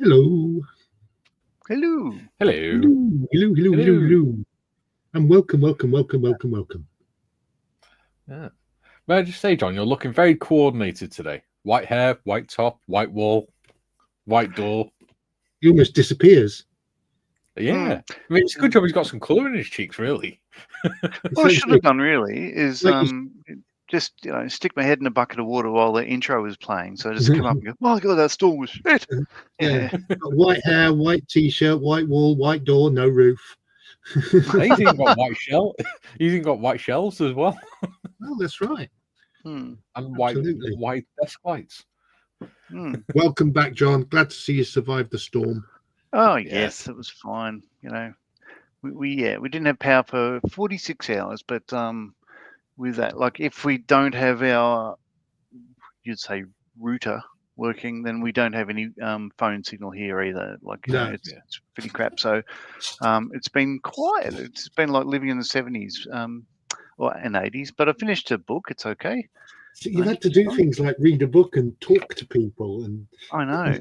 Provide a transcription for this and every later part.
Hello. Hello. Hello. Hello. And welcome. Yeah. May I just say, John, you're looking very coordinated today. White hair, white top, white wall, white door. He almost disappears. Yeah. I mean, it's a good job he's got some colour in his cheeks, really. What I should have done really is like just stick my head in a bucket of water while the intro was playing. So I just come up and go, "Oh God, that storm was shit." Yeah. White hair, white t-shirt, white wall, white door, no roof. He's even got white shell. He's even got white shelves as well. Oh, that's right. And Absolutely. white desk lights. Welcome back, John. Glad to see you survived the storm. Oh yes, it was fine. We didn't have power for 46 hours, but with that, like if we don't have our, you'd say, router working, then we don't have any phone signal here either. Like it's pretty crap. So it's been quiet. It's been like living in the 70s and 80s. But I finished a book. It's okay. So you've had to do things like read a book and talk to people, and I know.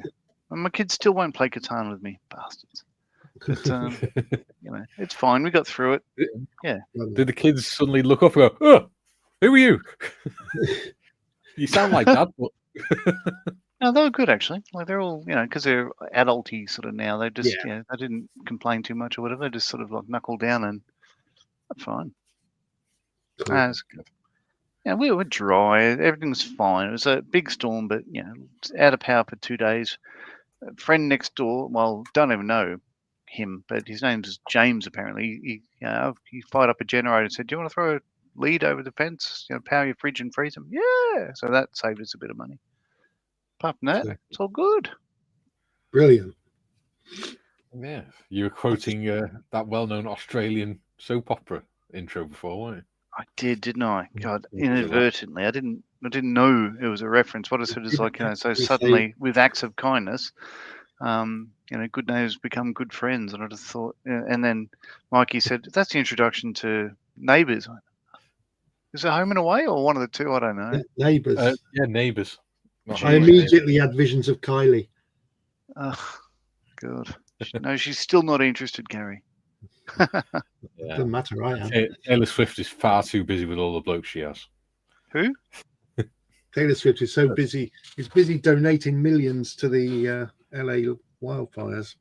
And my kids still won't play Catan with me, bastards. But it's fine. We got through it. Yeah. Did the kids suddenly look up and go, "Oh, who are you?" You sound like Dad. But... No, they were good actually. Like they're all, because they're adulty sort of now. They just, they didn't complain too much or whatever. They just sort of like knuckle down and that's fine. Cool. It's good. Yeah, we were dry. Everything was fine. It was a big storm, but out of power for 2 days. A friend next door, well, don't even know him, but his name's James. Apparently, he fired up a generator and said, "Do you want to throw a lead over the fence? Power your fridge and freeze them." Yeah, so that saved us a bit of money. Apart from that, it's all good. Brilliant. Yeah, you were quoting that well-known Australian soap opera intro before, weren't you? I did, didn't I? God, inadvertently. I didn't know it was a reference. What I said is like, so suddenly with acts of kindness, good neighbours become good friends. And I just thought, and then Mikey said, "That's the introduction to Neighbours." Is it Home and Away or one of the two? I don't know. Neighbours. Neighbours. I immediately had visions of Kylie. Oh, God. No, she's still not interested, Gary. Doesn't matter, I am. Taylor Swift is far too busy with all the blokes she has. Who? Taylor Swift is so busy. He's busy donating millions to the LA wildfires.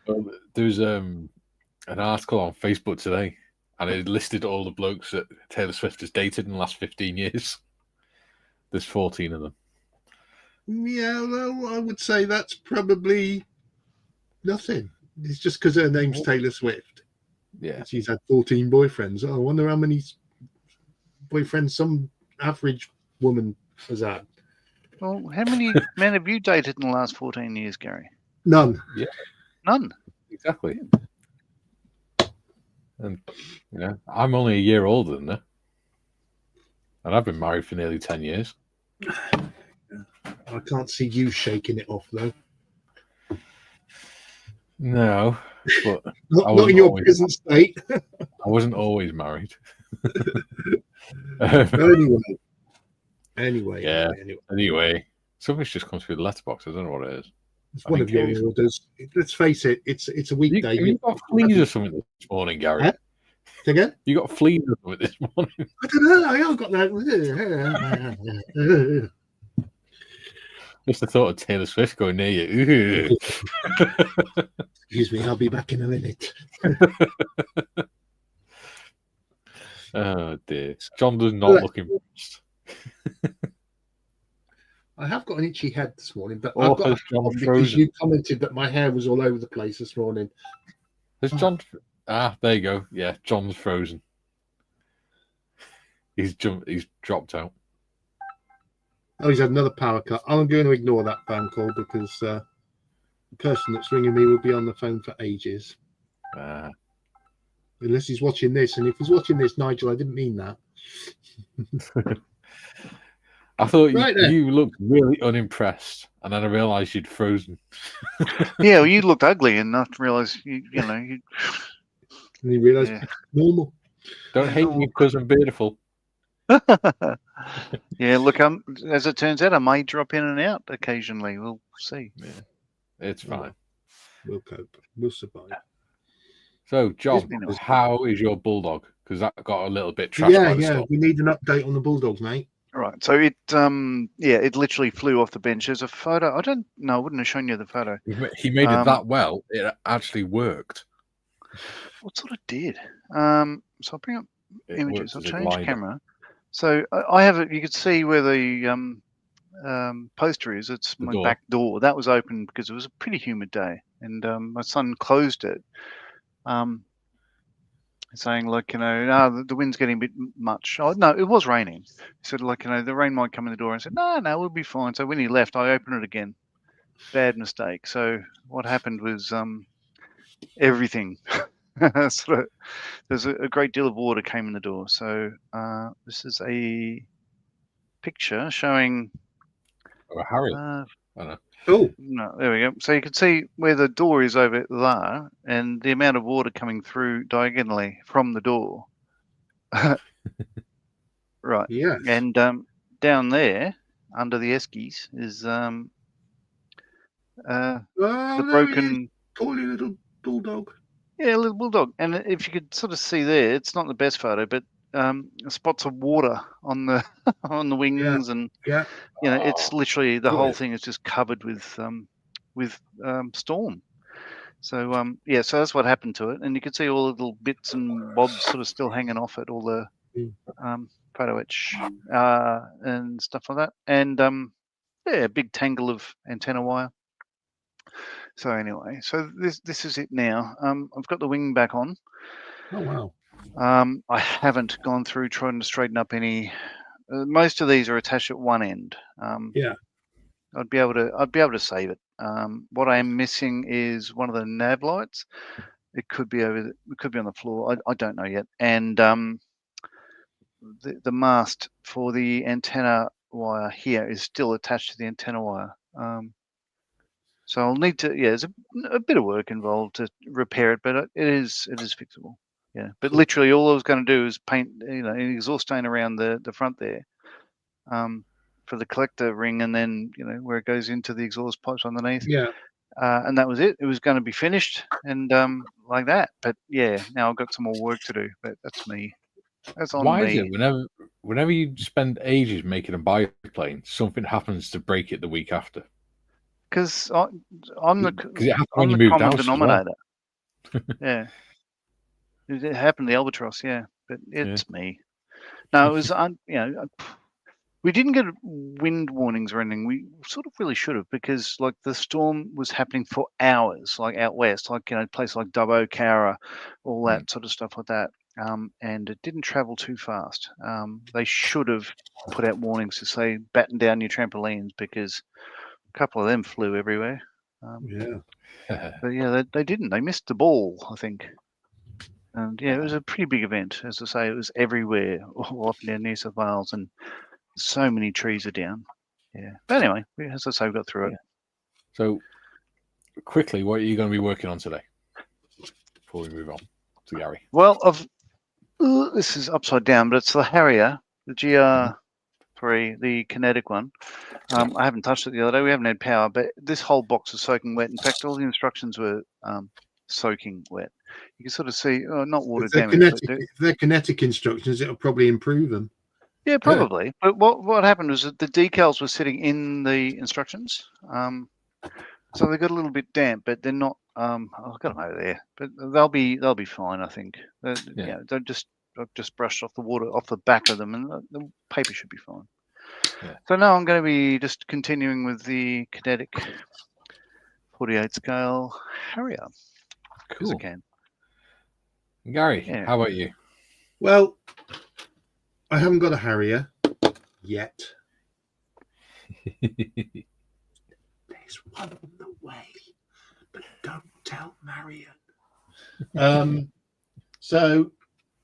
Well, there's an article on Facebook today, and it listed all the blokes that Taylor Swift has dated in the last 15 years. There's 14 of them. Yeah, well, I would say that's probably nothing. It's just because her name's Taylor Swift. Yeah. She's had 14 boyfriends. I wonder how many boyfriends some average woman has had. Well, how many men have you dated in the last 14 years, Gary? None. Yeah. None. Exactly. And I'm only a year older than her. And I've been married for nearly 10 years. I can't see you shaking it off, though. No, but not in your present state. I wasn't always married. Anyway, something's just come through the letterbox. I don't know what it is. It's one of your orders. Let's face it, it's a weekday. You got fleas or something this morning, Gary? Huh? Again? You got fleas or something this morning? I don't know. I haven't got that. Just the thought of Taylor Swift going near you. Excuse me, I'll be back in a minute. Oh dear. John does not look impressed. I have got an itchy head this morning, but Or I've got because you commented that my hair was all over the place this morning. Has John? There you go. Yeah, John's frozen. He's dropped out. Oh, he's had another power cut. I'm going to ignore that phone call because the person that's ringing me will be on the phone for ages. Unless he's watching this. And if he's watching this, Nigel, I didn't mean that. I thought you looked really unimpressed, and then I realised you'd frozen. Yeah, well, you looked ugly and not realise, you know. And you realise normal. Don't hate me because I'm beautiful. Yeah, look, as it turns out, I may drop in and out occasionally. We'll see. Yeah. It's fine. We'll cope. We'll survive. So, John, Anyway. how is your bulldog? Because that got a little bit trashed Yeah, by the yeah. storm. We need an update on the Bulldogs, mate. All right. So it literally flew off the bench. There's a photo. I don't know. I wouldn't have shown you the photo. He made it that well. It actually worked. What sort of did? So I'll bring up It images. worked I'll as a change glider. camera. So I have it. You could see where the poster is. It's The my door. back door. That was open because it was a pretty humid day, and my son closed it, saying like, the wind's getting a bit much. Oh no, it was raining. He said like, the rain might come in the door. I said no, we'll be fine. So when he left, I opened it again. Bad mistake. So what happened was everything. Sort of, there's a great deal of water came in the door. So this is a picture showing. Oh, Harry. Oh, No, there we go. So you can see where the door is over there, and the amount of water coming through diagonally from the door. Right. yes. And down there, under the eskies, is Oh, the there he is. broken. Poorly little Bulldog. Yeah, a little bulldog. And if you could sort of see there, it's not the best photo, but spots of water on the on the wings, and Yeah. it's literally the whole good. thing is just covered with storm. So so that's what happened to it, and you can see all the little bits and bobs sort of still hanging off it, all the photo etch and stuff like that, and a big tangle of antenna wire. So anyway, so this is it now. I've got the wing back on. Oh, wow. I haven't gone through trying to straighten up any. Most of these are attached at one end. Yeah. I'd be able to save it. What I am missing is one of the nav lights. It could be it could be on the floor. I don't know yet. And the mast for the antenna wire here is still attached to the antenna wire. So I'll need to. Yeah, there's a bit of work involved to repair it, but it is fixable. Yeah, but Cool. literally all I was going to do is paint, an exhaust stain around the front there, for the collector ring, and then where it goes into the exhaust pipes underneath. Yeah. And that was it. It was going to be finished, and like that. But yeah, now I've got some more work to do. But that's me. That's on Why me. is it whenever you spend ages making a biplane, something happens to break it the week after? Because I'm the Because it happened when you moved common house as well. denominator. Yeah, it happened to the albatross. Yeah, but it's me. No, it was we didn't get wind warnings or anything. We sort of really should have, because like the storm was happening for hours, like out west, like places like Dubbo, Cowra, all that sort of stuff like that. And it didn't travel too fast. They should have put out warnings to say batten down your trampolines, because a couple of them flew everywhere. Yeah. But yeah, they didn't. They missed the ball, I think. And yeah, it was a pretty big event. As I say, it was everywhere, all up and down New South Wales, and so many trees are down. Yeah. But anyway, as I say, we got through it. So, quickly, what are you going to be working on today? Before we move on to Gary. Well, this is upside down, but it's the Harrier, the GR3, the kinetic one. I haven't touched it the other day. We haven't had power, but this whole box is soaking wet. In fact, all the instructions were soaking wet. You can sort of see, not water If they're damage. kinetic, if they're kinetic instructions, it'll probably improve them. Yeah, probably. But what happened was that the decals were sitting in the instructions, so they got a little bit damp, but they're not. I've got them over there, but they'll be fine, I think. They're just I've just brushed off the water off the back of them, and the paper should be fine. Yeah. So now I'm going to be just continuing with the kinetic 48 scale Harrier, because I can. Gary, Yeah. how about you? Well, I haven't got a Harrier yet. There's one on the way, but don't tell Marion. So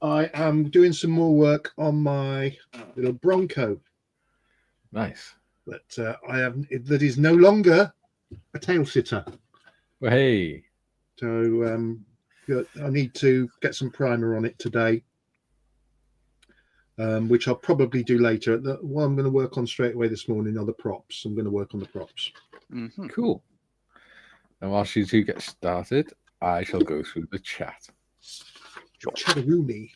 I am doing some more work on my little Bronco Nice. that I have. That is no longer a tail sitter. Well, hey. So I need to get some primer on it today, which I'll probably do later. What I'm going to work on straight away this morning are the props. I'm going to work on the props. Mm-hmm. Cool. And while you two get started, I shall go through the chat. Chatteroonie.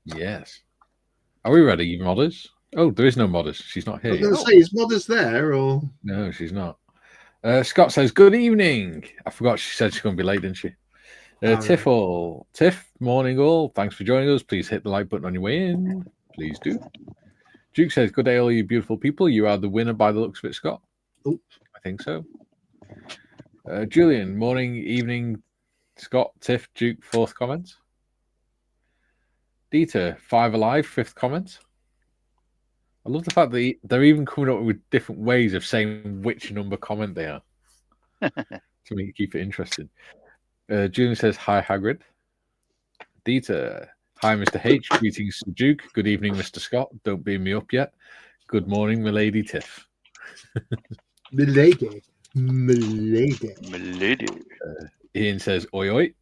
Yes. Are we ready, modders? Oh, there is no modders. She's not I here was yet. going to say, is Modders there or? No, she's not. Scott says, good evening. I forgot she said she's going to be late, didn't she? Tiff, morning all. Thanks for joining us. Please hit the like button on your way in. Please do. Duke says, good day, all you beautiful people. You are the winner by the looks of it, Scott. Oh. I think so. Julian, morning, evening, Scott, Tiff, Duke, fourth comment. Dieter, 5 alive, fifth comment. I love the fact that they're even coming up with different ways of saying which number comment they are to keep it interesting. Julian says, hi, Hagrid. Dieter, hi, Mr. H. Greetings to Duke. Good evening, Mr. Scott. Don't beam me up yet. Good morning, Milady Tiff. Milady. Ian says, oi, oi.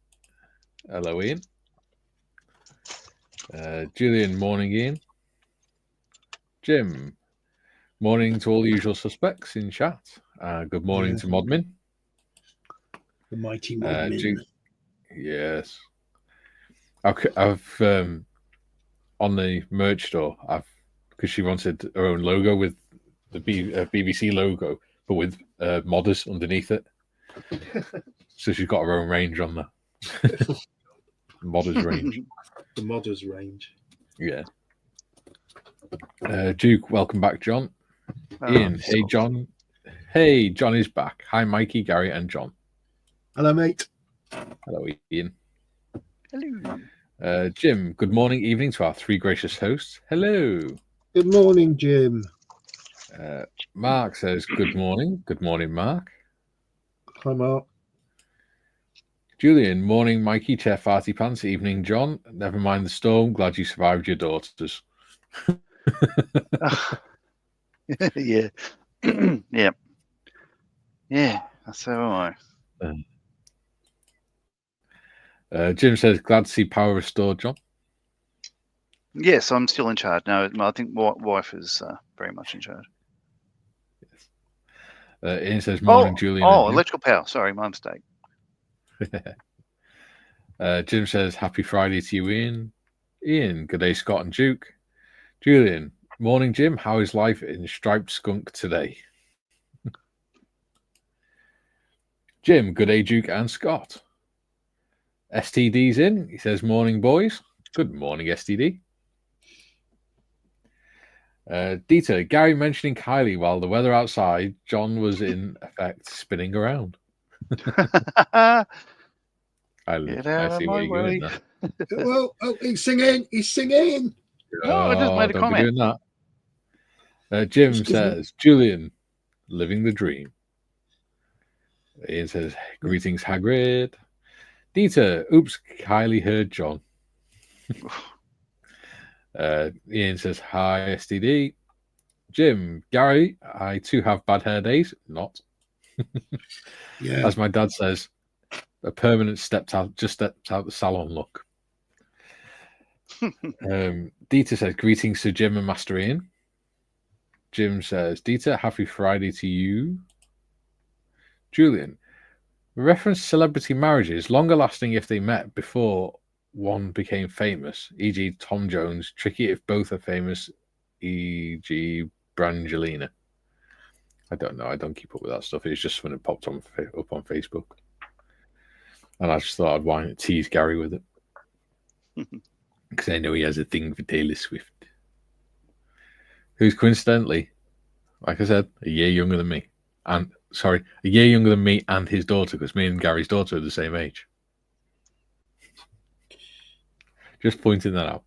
Hello, Ian. Julian, morning, Ian. Jim, morning to all the usual suspects in chat. Good morning to Modmin. The mighty Modmin. Yes. I've on the merch store, because she wanted her own logo with the BBC logo, but with modders underneath it. So she's got her own range on the modders range. The modders range. Yeah. Duke, welcome back, John. Ian, hey, John. Hey, John is back. Hi, Mikey, Gary, and John. Hello, mate. Hello, Ian. Hello. Jim, good morning, evening to our 3 gracious hosts. Hello. Good morning, Jim. Mark says, good morning. Good morning, Mark. Hi, Mark. Julian, morning, Mikey, Chair Farty Pants, evening, John. Never mind the storm. Glad you survived your daughters. Yeah. Yeah. Yeah. So am I. Jim says, glad to see power restored, John. Yes, I'm still in charge. No, I think my wife is very much in charge. Yes. Ian says, morning, Julian. Oh, electrical power. Sorry, my mistake. Jim says, happy Friday to you, Ian. Ian, good day, Scott and Duke. Julian, morning, Jim. How is life in Striped Skunk today? Jim, good day, Duke and Scott. STD's in. He says, morning, boys. Good morning, STD. Dieter, Gary mentioning Kylie while the weather outside, John was in effect spinning around. I Get out of see my where you're way. going there. Well, oh, he's singing. He's singing. No, I just made a don't comment. Be doing that. Jim says, Julian, living the dream. Ian says, greetings, Hagrid. Dieter, oops, Kylie heard John. Ian says, hi, STD. Jim, Gary, I too have bad hair days. Not. Yeah. As my dad says, a permanent stepped out the salon look. Dieter says, greetings to Jim and Master Ian. Jim says, Dieter, happy Friday to you. Julian, reference celebrity marriages, longer lasting if they met before one became famous, e.g. Tom Jones, tricky if both are famous, e.g. Brangelina. I don't know. I don't keep up with that stuff. It's just when it popped up on Facebook. And I just thought I'd tease Gary with it. Because I know he has a thing for Taylor Swift. Who's coincidentally, like I said, a year younger than me. And a year younger than me and his daughter, because me and Gary's daughter are the same age. Just pointing that out.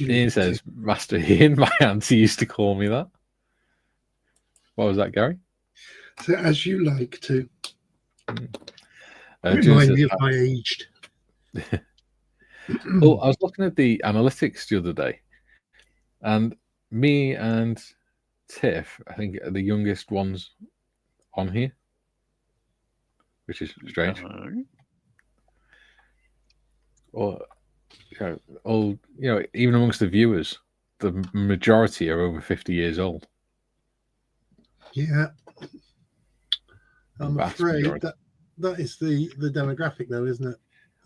Ian says, Master Ian, my auntie used to call me that. What was that, Gary? So as you like to. Remind me of my aged. Oh, I was looking at the analytics the other day, and me and Tiff, I think, are the youngest ones on here, which is strange. Or, even amongst the viewers, the majority are over 50 years old. Yeah. I'm Vast afraid majority. that is the demographic, though, isn't it?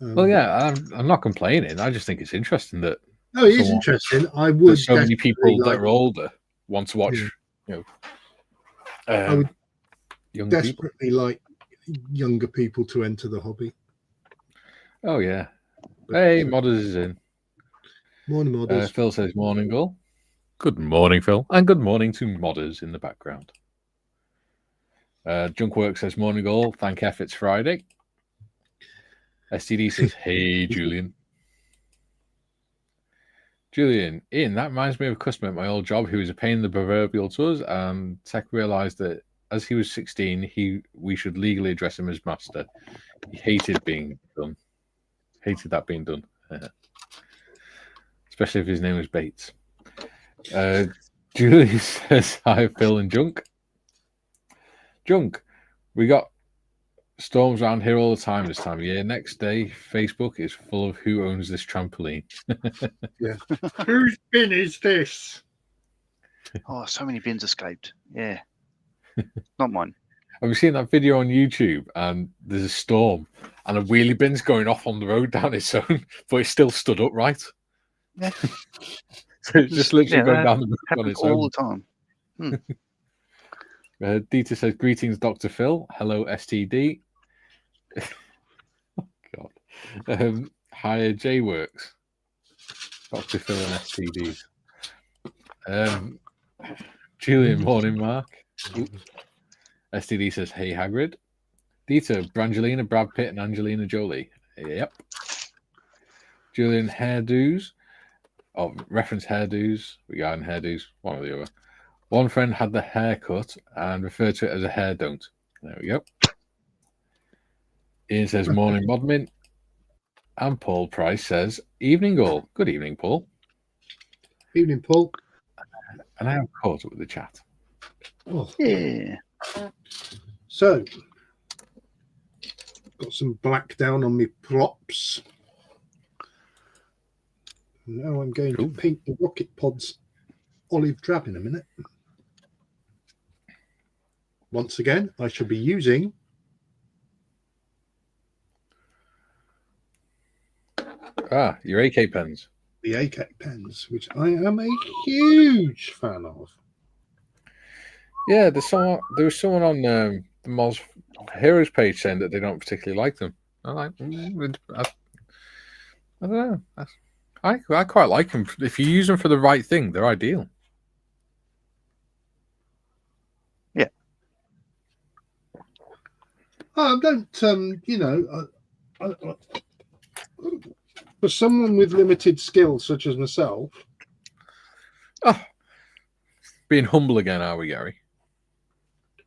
Well, yeah, I'm not complaining. I just think it's interesting that Oh, it is someone- interesting. I that would so many people desperately that are older want to watch, Yeah. you I know, would young people. desperately like younger people to enter the hobby. Oh yeah. But, Hey, Modders is in. morning, modders. Phil says morning, all. Good morning, Phil, and good morning to Modders in the background. Junkwork says morning, all. Thank F, it's Friday. STD says, hey, Julian. Julian, Ian, that reminds me of a customer at my old job who was a pain in the proverbial to us, and Tech realised that as he was 16, we should legally address him as master. He hated being done. Hated that being done. Especially if his name was Bates. Julie says, hi, Phil and Junk. Junk, we got storms around here all the time this time of year. Next day, Facebook is full of who owns this trampoline. Yeah. Whose bin is this? Oh, so many bins escaped. Yeah. Not mine. Have you seen that video on YouTube? And there's a storm, and a wheelie bin's going off on the road down its own, but it's still stood upright. Yeah. So it's just literally going down the road on Happens its all own. the time. Dieter says, greetings, Dr. Phil. Hello, STD. Oh, God. Hi, J-Works. Dr. Phil and STD. Julian, morning, Mark. STD says, hey, Hagrid. Dieter, Brangelina, Brad Pitt, and Angelina Jolie. Yep. Julian, hairdos. Oh, reference hairdos. Regarding hairdos, one or the other. One friend had the haircut and referred to it as a hair don't. There we go. Ian says, morning, Modmin. And Paul Price says, evening, all. Good evening, Paul. Evening, Paul. And I have caught up with the chat. Oh, Yeah. so, got some black down on my props. Now I'm going Cool. to paint the rocket pods olive drab in a minute. Once again, I shall be using Your AK pens. the AK pens, which I am a huge fan of. Yeah, there was someone on the Moz Heroes page saying that they don't particularly like them. I'm like, I don't know. I quite like them. If you use them for the right thing, they're ideal. Yeah. I don't, for someone with limited skills such as myself. Oh, being humble again, are we, Gary?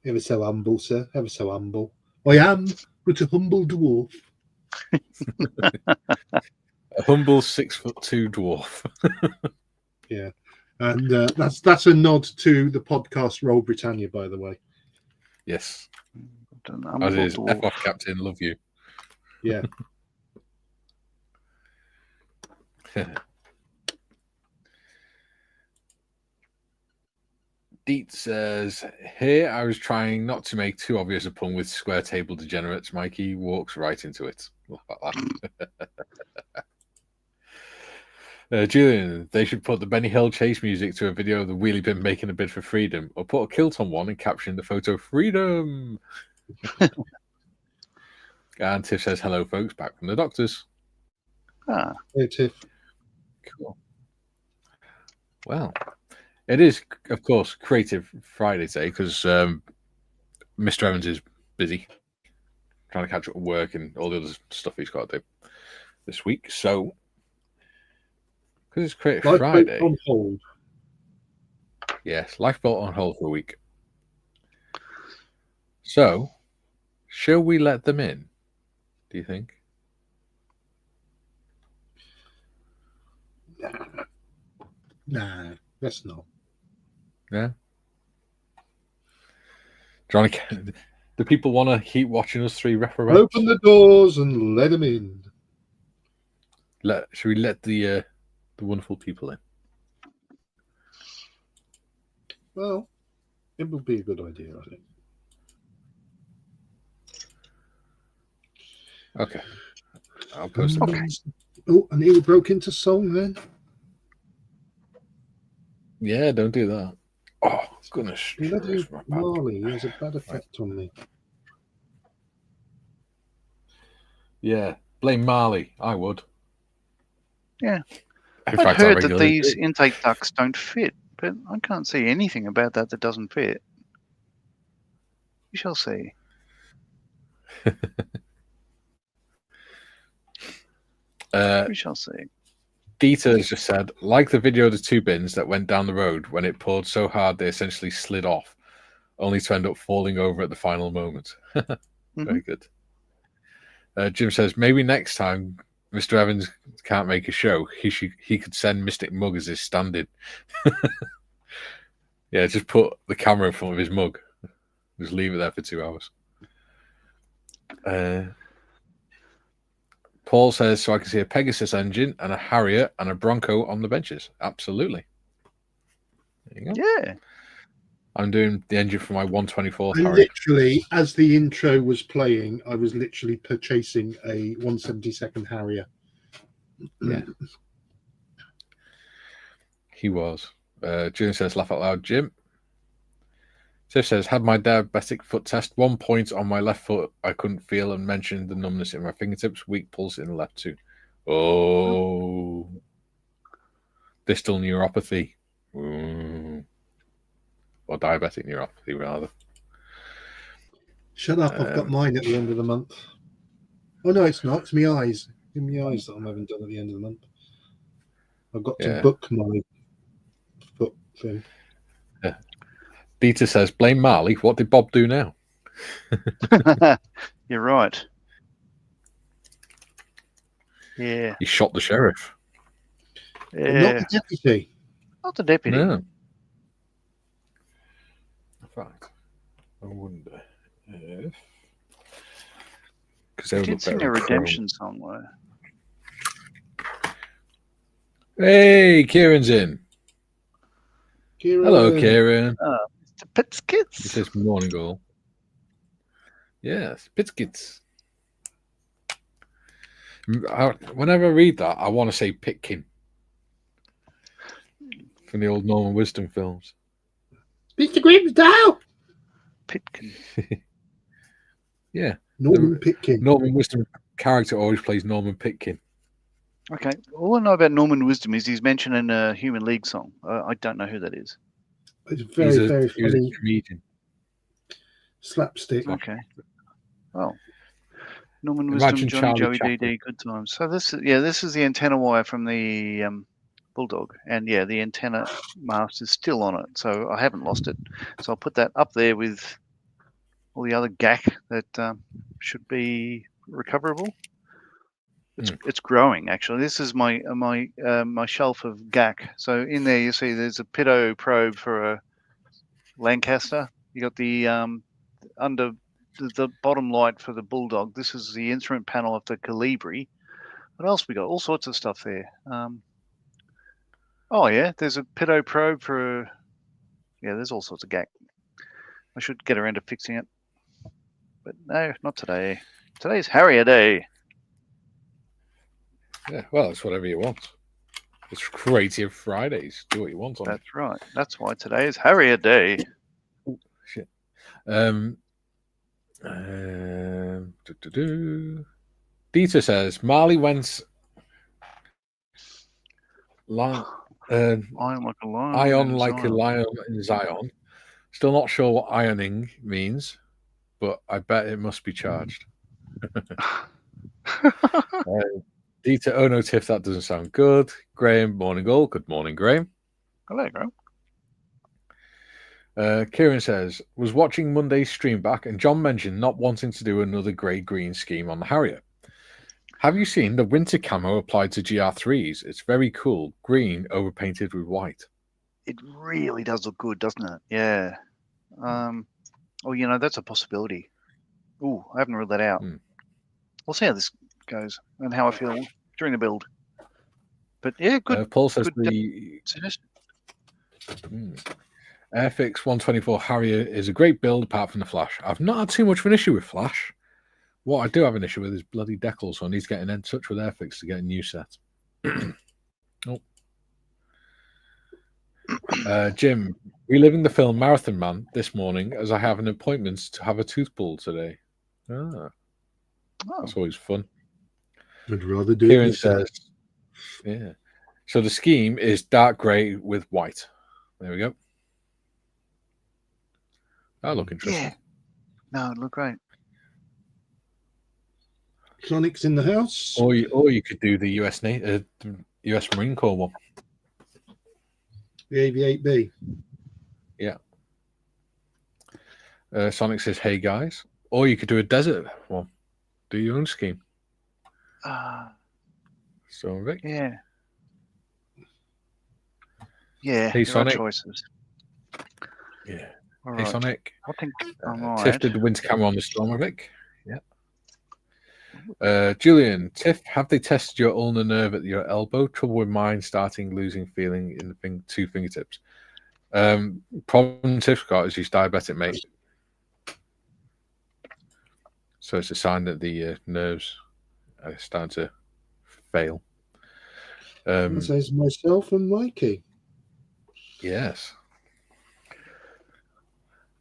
Ever so humble, sir. Ever so humble. I am but a humble dwarf. A humble 6'2" dwarf. Yeah, and that's a nod to the podcast Roll Britannia, by the way. Yes. I'm As not is dwarf. F-off Captain, love you. Yeah. Deet says, here I was trying not to make too obvious a pun with square table degenerates. Mikey walks right into it. Look at that. Julian, they should put the Benny Hill chase music to a video of the wheelie bin making a bid for freedom, or put a kilt on one and caption the photo freedom. And Tiff says, hello, folks, back from the doctors. Hey, Tiff. Cool. Well, it is, of course, Creative Friday today because Mr. Evans is busy trying to catch up with work and all the other stuff he's got to do this week. So, because it's Creative Lifeboat Friday. on hold. Yes, Lifeboat on hold for a week. So, shall we let them in? Do you think? Nah, that's not. Yeah. Do people want to keep watching us three referees? Open the doors and let them in. Should we let the wonderful people in? Well, it would be a good idea, I think. Okay. I'll post it. Okay. Oh, I nearly broke into song then. Yeah, don't do that. Oh, goodness. Bloody Christ, my bad. Marley has a bad effect on me. Yeah, blame Marley. I would. Yeah. In I've fact, I heard that regularly these do. intake ducts don't fit, but I can't see anything about that doesn't fit. We shall see. We shall see. Dieter has just said, like the video of the two bins that went down the road when it poured so hard they essentially slid off, only to end up falling over at the final moment. Very good. Jim says, maybe next time Mr. Evans can't make a show, he could send Mystic Mug as his stand-in. Yeah, just put the camera in front of his mug. Just leave it there for 2 hours. Paul says, so I can see a Pegasus engine and a Harrier and a Bronco on the benches. Absolutely. There you go. Yeah. I'm doing the engine for my 124th And Harrier. literally, as the intro was playing, I was literally purchasing a 172nd Harrier. Yeah. He was. Jim says, laugh out loud, Jim. Tiff says, had my diabetic foot test, 1 point on my left foot I couldn't feel and mentioned the numbness in my fingertips, weak pulse in the left too. Oh. Distal neuropathy. Ooh. Or diabetic neuropathy, rather. Shut up, I've got mine at the end of the month. Oh, no, it's not. It's my eyes. In my eyes that I'm having done at the end of the month. I've got to book my foot thing. Yeah. Dieter says, blame Marley. What did Bob do now? You're right. Yeah. He shot the sheriff. Yeah. Not the deputy. Not the deputy. No. In fact, I wonder if... Because they I would did look sing better a in Chrome. redemption song though. Hey, Kieran's in. Kieran. Hello, Kieran. Mr. Pitskits. He says morning all. Yes, Pitskits. Whenever I read that, I want to say Pitkin. From the old Norman Wisdom films. Mr. Grimsdale! Pitkin. Yeah. Norman Pitkin. Norman Wisdom character always plays Norman Pitkin. Okay. All I know about Norman Wisdom is he's mentioned in a Human League song. I don't know who that is. It's very, very He was a funny comedian. slapstick. Okay. Oh. Norman Imagine Wisdom, Johnny, Charlie Joey, Chaplin. DD, good times. So this is the antenna wire from the Bulldog, and yeah, the antenna mast is still on it, so I haven't lost it. So I'll put that up there with all the other gack that should be recoverable. It's growing actually. This is my shelf of gack. So in there you see there's a pitot probe for a Lancaster. You got the under the bottom light for the Bulldog. This is the instrument panel of the Calibri. What else we got? All sorts of stuff there. Oh yeah, there's a pitot probe for. Yeah, there's all sorts of gack. I should get around to fixing it, but no, not today. Today's Harrier Day. Yeah, well, it's whatever you want. It's Creative Fridays. Do what you want on it. That's right. That's why today is Harrier Day. Oh, shit. Dieter says Marley went Iron like a lion. ion in like a Zion. lion in Zion. Still not sure what ironing means, but I bet it must be charged. Dieter, oh no, Tiff, that doesn't sound good. Graham, morning all. Good morning, Graham. Hello, Graham. Kieran says, was watching Monday's stream back and John mentioned not wanting to do another grey green scheme on the Harrier. Have you seen the winter camo applied to GR3s? It's very cool. Green overpainted with white. It really does look good, doesn't it? Yeah. Oh, you know, that's a possibility. Ooh, I haven't ruled that out. We'll see how this goes and how I feel during the build. But yeah, good. Paul says good the suggestion. Airfix 124 Harrier is a great build apart from the flash. I've not had too much of an issue with flash. What I do have an issue with is bloody Deckle, so I need to get in touch with Airfix to get a new set. Jim, reliving the film Marathon Man this morning as I have an appointment to have a tooth pulled today. That's always fun. I'd rather do Kieran it myself. says, yeah. So the scheme is dark grey with white. There we go. That'll look interesting. Yeah. No, it looked great. Sonic's in the house. Or you could do the US Marine Corps one. The AV-8B. Yeah. Sonic says, "Hey guys," or you could do a desert one. Do your own scheme. So Vic. Yeah. Yeah. Hey, there Sonic. are choices. Yeah. All Hey right. Sonic. I think I'm all Tiff right. did the winter camera on the Stormovic. Yeah. Julian, Tiff, have they tested your ulnar nerve at your elbow? Trouble with mine, starting losing feeling in the two fingertips. Problem Tiff's got is he's diabetic, mate. So it's a sign that the nerves are starting to fail. That says myself and Mikey. Yes.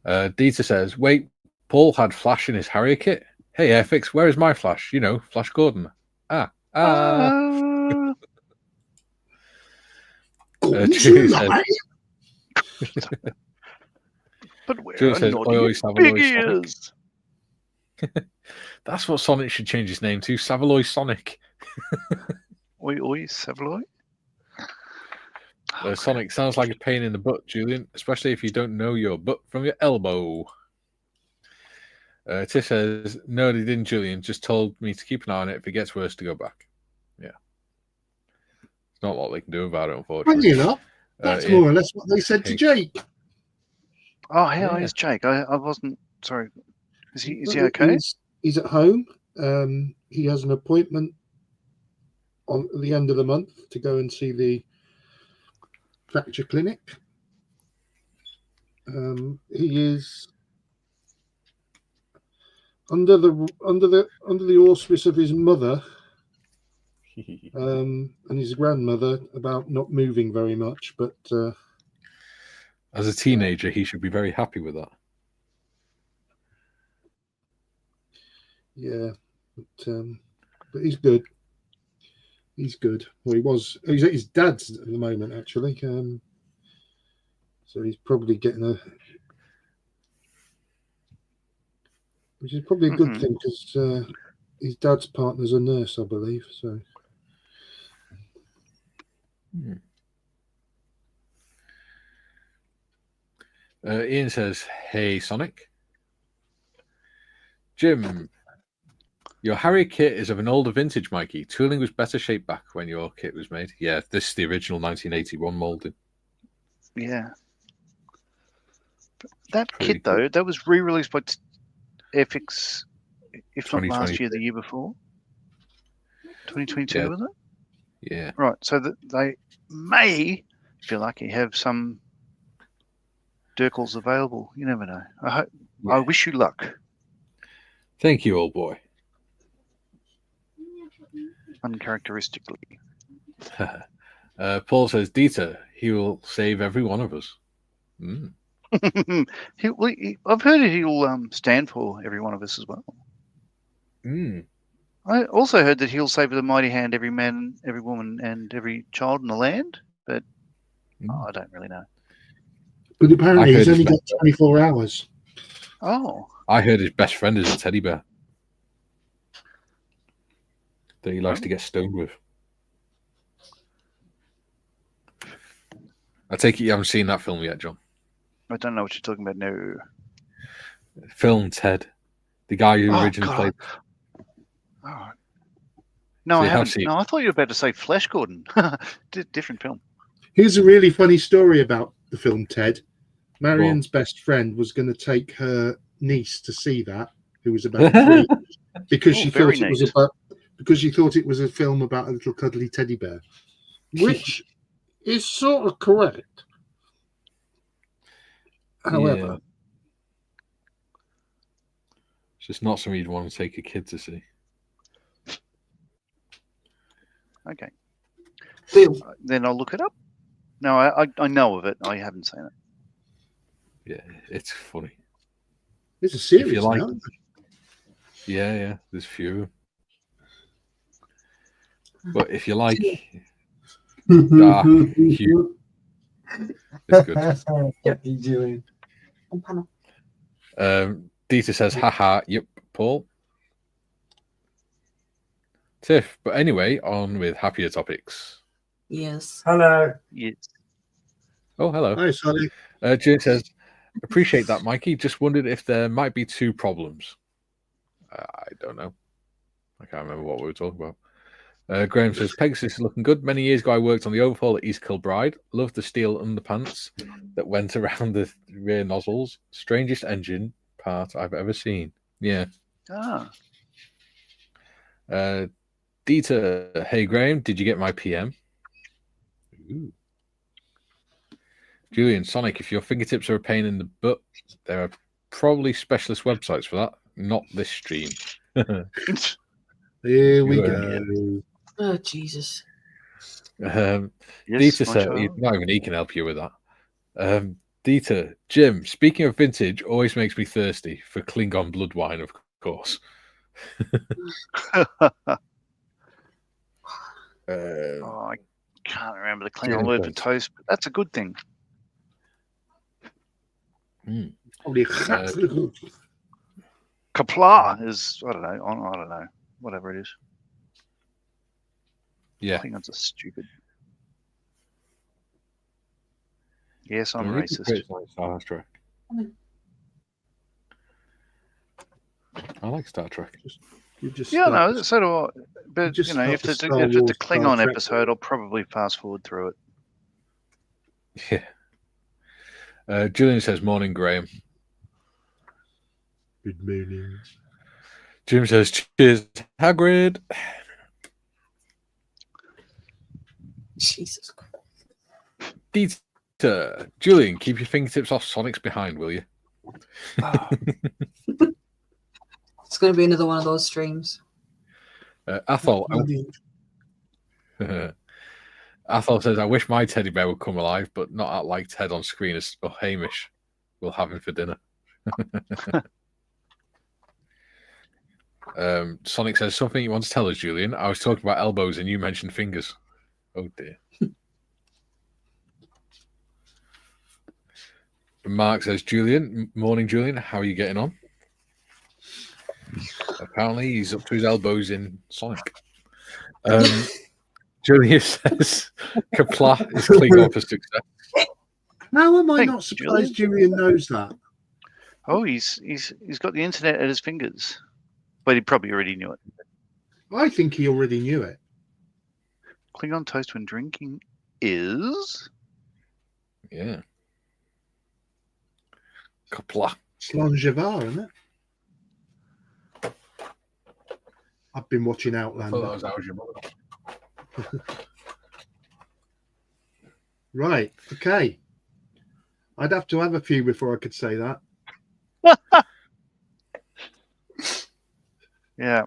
Dieter says, wait, Paul had Flash in his Harrier kit? Hey, Airfix, where is my Flash? You know, Flash Gordon. Drew says, but where Drew are says, naughty Oi, big Savaloy ears? That's what Sonic should change his name to, Savaloy Sonic. Oi, Savaloy. Sonic sounds like a pain in the butt, Julian, especially if you don't know your butt from your elbow. Tiff says, no, they didn't, Julian. Just told me to keep an eye on it. If it gets worse, to go back. Yeah. It's not a lot they can do about it, unfortunately. Funny enough, that's more or less what they said to Jake. Oh, how is Jake? I wasn't, sorry. Is he okay? He's at home. He has an appointment on the end of the month to go and see the fracture clinic. He is under the auspice of his mother and his grandmother about not moving very much, but as a teenager, he should be very happy with that. Yeah, but he's good. He's good. Well, he's at his dad's at the moment, actually. So he's probably getting which is probably a good thing because his dad's partner's a nurse, I believe. So. Ian says, hey, Sonic. Jim, your Harry kit is of an older vintage, Mikey. Tooling was better shaped back when your kit was made. Yeah, this is the original 1981 molding. Yeah. That kit, though, that was re-released by FX, if not last year, the year before. 2022, was it? Yeah. Right, so that they may, if you're lucky, have some Dirkles available. You never know. I wish you luck. Thank you, old boy. Uncharacteristically. Paul says, Dieter, he will save every one of us. I've heard he'll stand for every one of us as well. I also heard that he'll save with a mighty hand every man, every woman, and every child in the land, but I don't really know. But apparently he's only got 24 hours. Oh. I heard his best friend is a teddy bear that he likes to get stoned with. I take it you haven't seen that film yet, John. I don't know what you're talking about now. Film Ted, the guy who originally played. Oh. No, I haven't. No, I thought you were about to say Flash Gordon. Different film. Here's a really funny story about the film Ted. Marion's best friend was going to take her niece to see that, who was about 3, because she thought it was because she thought it was a film about a little cuddly teddy bear, which is sort of correct. However, It's just not something you'd want to take a kid to see. Okay. Bill. Then I'll look it up. No, I know of it. I haven't seen it. Yeah, it's funny. It's a series If you like, now. yeah, there's a few of them. But if you like dark humor, it's good. Yep, you Julian. On panel. Dieter says, haha, yep, Paul. Tiff, but anyway, on with happier topics. Yes. Hello. Yes. Oh, hello. Hi, Sonny. Jane says, appreciate that, Mikey. Just wondered if there might be two problems. I don't know. I can't remember what we were talking about. Graham says, Pegasus is looking good. Many years ago, I worked on the overhaul at East Kilbride. Loved the steel underpants that went around the rear nozzles. Strangest engine part I've ever seen. Yeah. Ah. Dieter, hey, Graham, did you get my PM? Ooh. Julian, Sonic, if your fingertips are a pain in the butt, there are probably specialist websites for that, not this stream. Here we go. Oh, Jesus. Dieter Yes, my said, child. not even he can help you with that. Dieter, Jim, speaking of vintage, always makes me thirsty for Klingon blood wine, of course. Oh, I can't remember the Klingon word for toast, but that's a good thing. Holy Kapla is, I don't know, whatever it is. Yeah. Klingons are stupid. Yes, I'm Well, you could racist. create like Star Trek. I like Star Trek. You just Yeah, start- no, so do I. But just you know, start if the it's a, Star if it's a Wars, Star Klingon Trek episode, I'll probably fast forward through it. Yeah. Julian says, morning, Graham. Good morning. Jim says, cheers, Hagrid. Jesus Christ. Dieter, Julian, keep your fingertips off Sonic's behind, will you? Oh, It's going to be another one of those streams. Athol, Athol says, I wish my teddy bear would come alive, but not act like Ted on screen as Hamish. We'll have him for dinner. Sonic says, something you want to tell us, Julian? I was talking about elbows and you mentioned fingers. Oh, dear. Mark says, Julian, morning, Julian. How are you getting on? Apparently, he's up to his elbows in Sonic. Julian says, Kapla is Klingon for success. How am I Thanks, not surprised Julian knows that? oh, he's got the internet at his fingers, but he probably already knew it. I think he already knew it. Klingon toast when drinking is Yeah. Kapla. Slongevar, isn't it? I've been watching Oh, Outlander. that was your mother. Right, okay. I'd have to have a few before I could say that. yeah,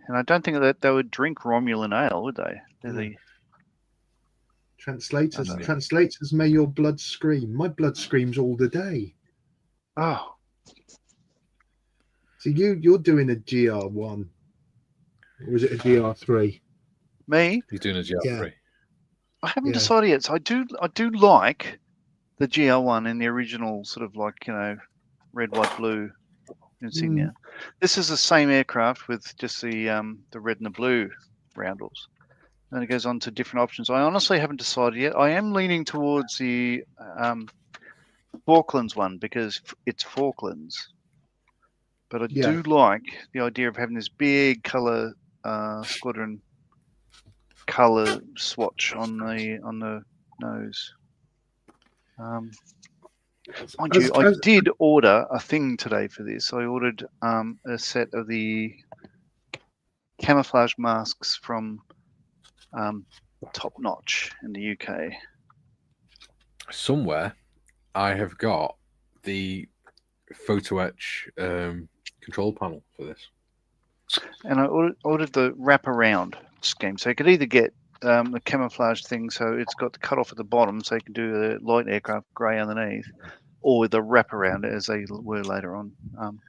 and I don't think that they would drink Romulan ale, would they? Do they? Translators, I don't know. translators, may your blood scream. My blood screams all the day. Oh, So you're doing a GR1, or is it a GR3? me? He's doing a GR3. Yeah. I haven't Yeah. decided yet. So I do like the GL1 in the original sort of like, you know, red, white, blue insignia. This is the same aircraft with just the red and the blue roundels. Then it goes on to different options. I honestly haven't decided yet. I am leaning towards the Falklands one because it's Falklands. But I Yeah. do like the idea of having this big color squadron color swatch on the nose. Mind you, I did order a thing today for this. I ordered a set of the camouflage masks from Top Notch in the UK. Somewhere I have got the photo etch control panel for this. And I ordered the wraparound scheme, so you could either get the camouflage thing, so it's got the cut off at the bottom, so you can do the light aircraft grey underneath, or the wraparound as they were later on.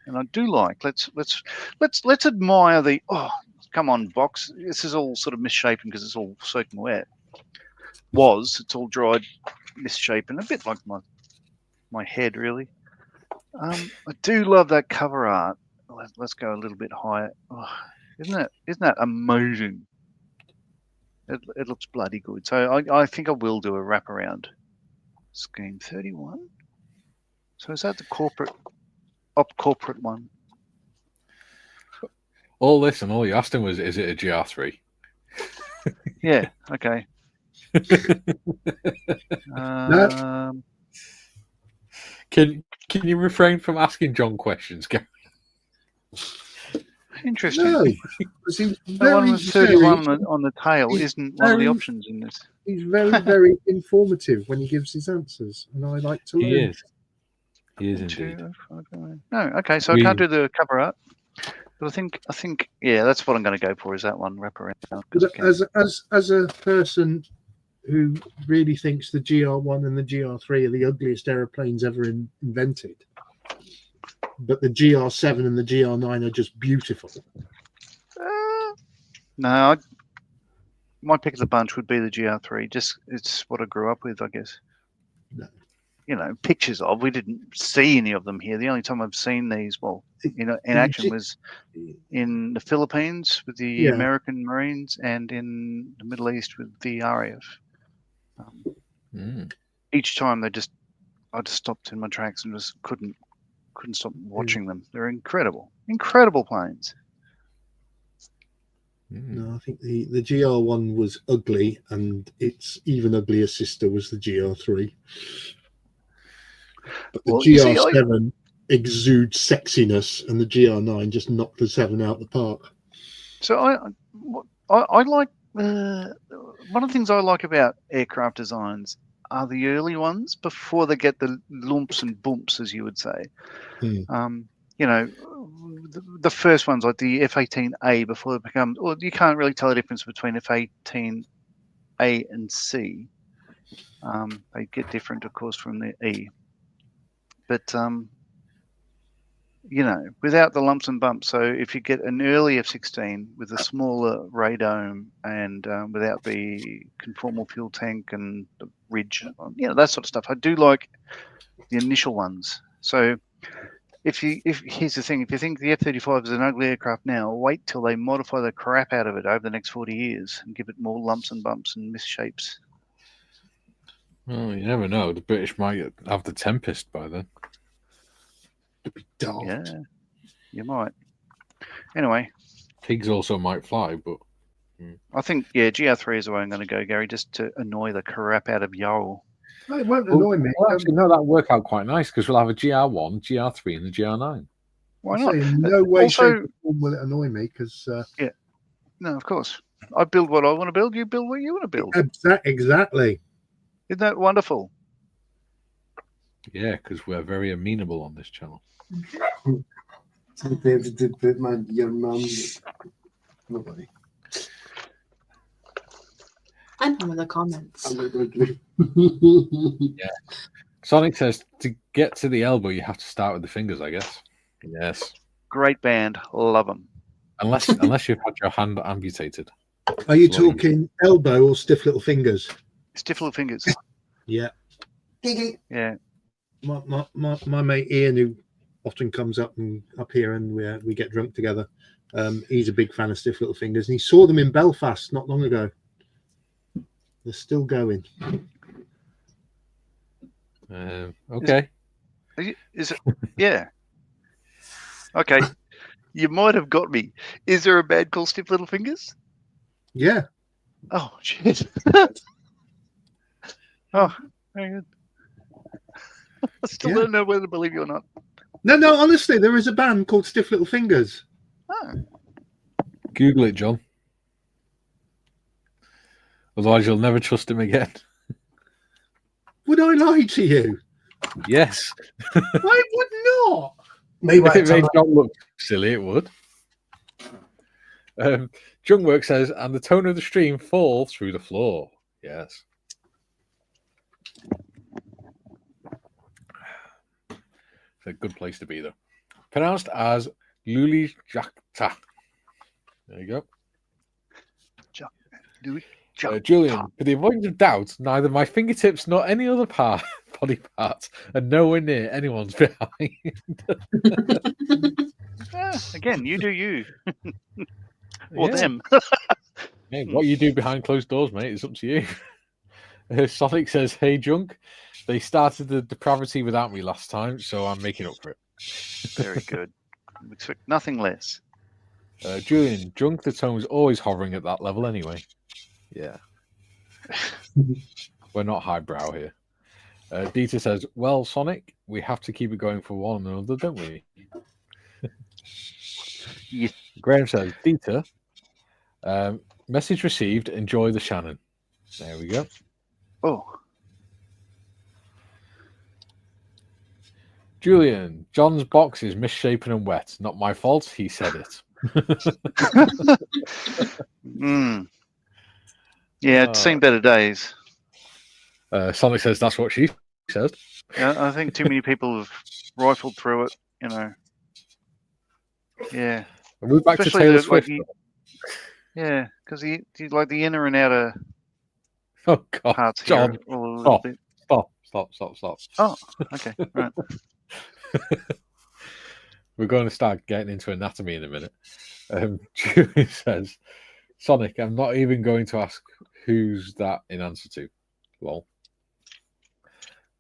And I do like. Let's admire the. Oh, come on, box. This is all sort of misshapen because it's all soaking wet. It's all dried, misshapen, a bit like my head, really. I do love that cover art. Let's go a little bit higher. Oh, isn't that amazing? It looks bloody good. So I think I will do a wraparound scheme. 31. So is that the corporate one? All this and all you asked him was, is it a GR3? Yeah. Okay. Can you refrain from asking John questions, Gary? Interesting. No, The one with 31 on the tail isn't one of the options in this. He's very, very informative when he gives his answers, and I like to learn. He is. He is indeed. No, okay, so I can't do the cover art. But I think, yeah, that's what I'm going to go for. Is that one wraparound? As a person who really thinks the GR1 and the GR3 are the ugliest aeroplanes ever invented, but the GR7 and the GR9 are just beautiful. No, my pick of the bunch would be the GR3. Just it's what I grew up with, I guess. No. You know, pictures of. We didn't see any of them here. The only time I've seen these, in action was in the Philippines with the American Marines and in the Middle East with the RAF. Each time I just stopped in my tracks and just couldn't stop watching them. They're incredible planes. No, I think the GR1 was ugly, and its even uglier sister was the GR3. But the GR7 exudes sexiness, and the GR9 just knocked the 7 out of the park. So I like one of the things I like about aircraft designs are the early ones before they get the lumps and bumps, as you would say. You know, the first ones like the F-18A before it becomes, well, you can't really tell the difference between F-18A and C. They get different, of course, from the E. But, you know, without the lumps and bumps. So if you get an early F-16 with a smaller radome and without the conformal fuel tank and the ridge, you know, that sort of stuff. I do like the initial ones. So if here's the thing, if you think the F-35 is an ugly aircraft now, wait till they modify the crap out of it over the next 40 years and give it more lumps and bumps and misshapes. Well, you never know. The British might have the Tempest by then. Yeah, you might. Anyway. Pigs also might fly, but... I think, GR3 is the way I'm going to go, Gary, just to annoy the crap out of Yarl. It won't annoy me. Well, actually, no, that'll work out quite nice because we'll have a GR1, GR3, and a GR9. Why not? In no way, shape, or form will it annoy me because... No, of course. I build what I want to build. You build what you want to build. Exactly. Isn't that wonderful? Yeah, because we're very amenable on this channel. Your mum. Nobody. I'm one of the comments. Yeah. Sonic says to get to the elbow, you have to start with the fingers, I guess. Yes. Great band. Love them. Unless you've had your hand amputated. Are you talking elbow or stiff little fingers? Stiff little fingers. Yeah. Yeah. My mate Ian, who often comes up here and we get drunk together, he's a big fan of stiff little fingers, and he saw them in Belfast not long ago. They're still going. Okay. Is it? Yeah. Okay. You might have got me. Is there a band called Stiff Little Fingers? Yeah. Oh, shit. Oh, very good. I still don't know whether to believe you or not. No, honestly, there is a band called Stiff Little Fingers. Oh. Google it, John. Otherwise, you'll never trust him again. Would I lie to you? Yes. I would not. If it made John look silly, it would. Junkwork says, and the tone of the stream fall through the floor. Yes. It's a good place to be, though. Pronounced as Luli Jakta. There you go. Julian, for the avoidance of doubt, neither my fingertips nor any other body part are nowhere near anyone's behind. Again, you do you. Or them. Hey, what you do behind closed doors, mate, it's up to you. Sonic says, hey, Junk, they started the depravity without me last time, so I'm making up for it. Very good. Expect nothing less. Julian, Junk, the tone was always hovering at that level anyway. Yeah. We're not highbrow here. Dieter says, well, Sonic, we have to keep it going for one another, don't we? Yeah. Graham says, Dieter, message received, enjoy the Shannon. There we go. Oh. Julian, John's box is misshapen and wet. Not my fault, he said it. Yeah, it's seen better days. Sonic says that's what she says. Yeah, I think too many people have rifled through it, you know. Yeah. We're back to Taylor Swift. Yeah, because he like the inner and outer parts John, here. All a little bit. Stop. Oh, okay, right. We're going to start getting into anatomy in a minute. Julie says, Sonic, I'm not even going to ask who's that in answer to. Lol.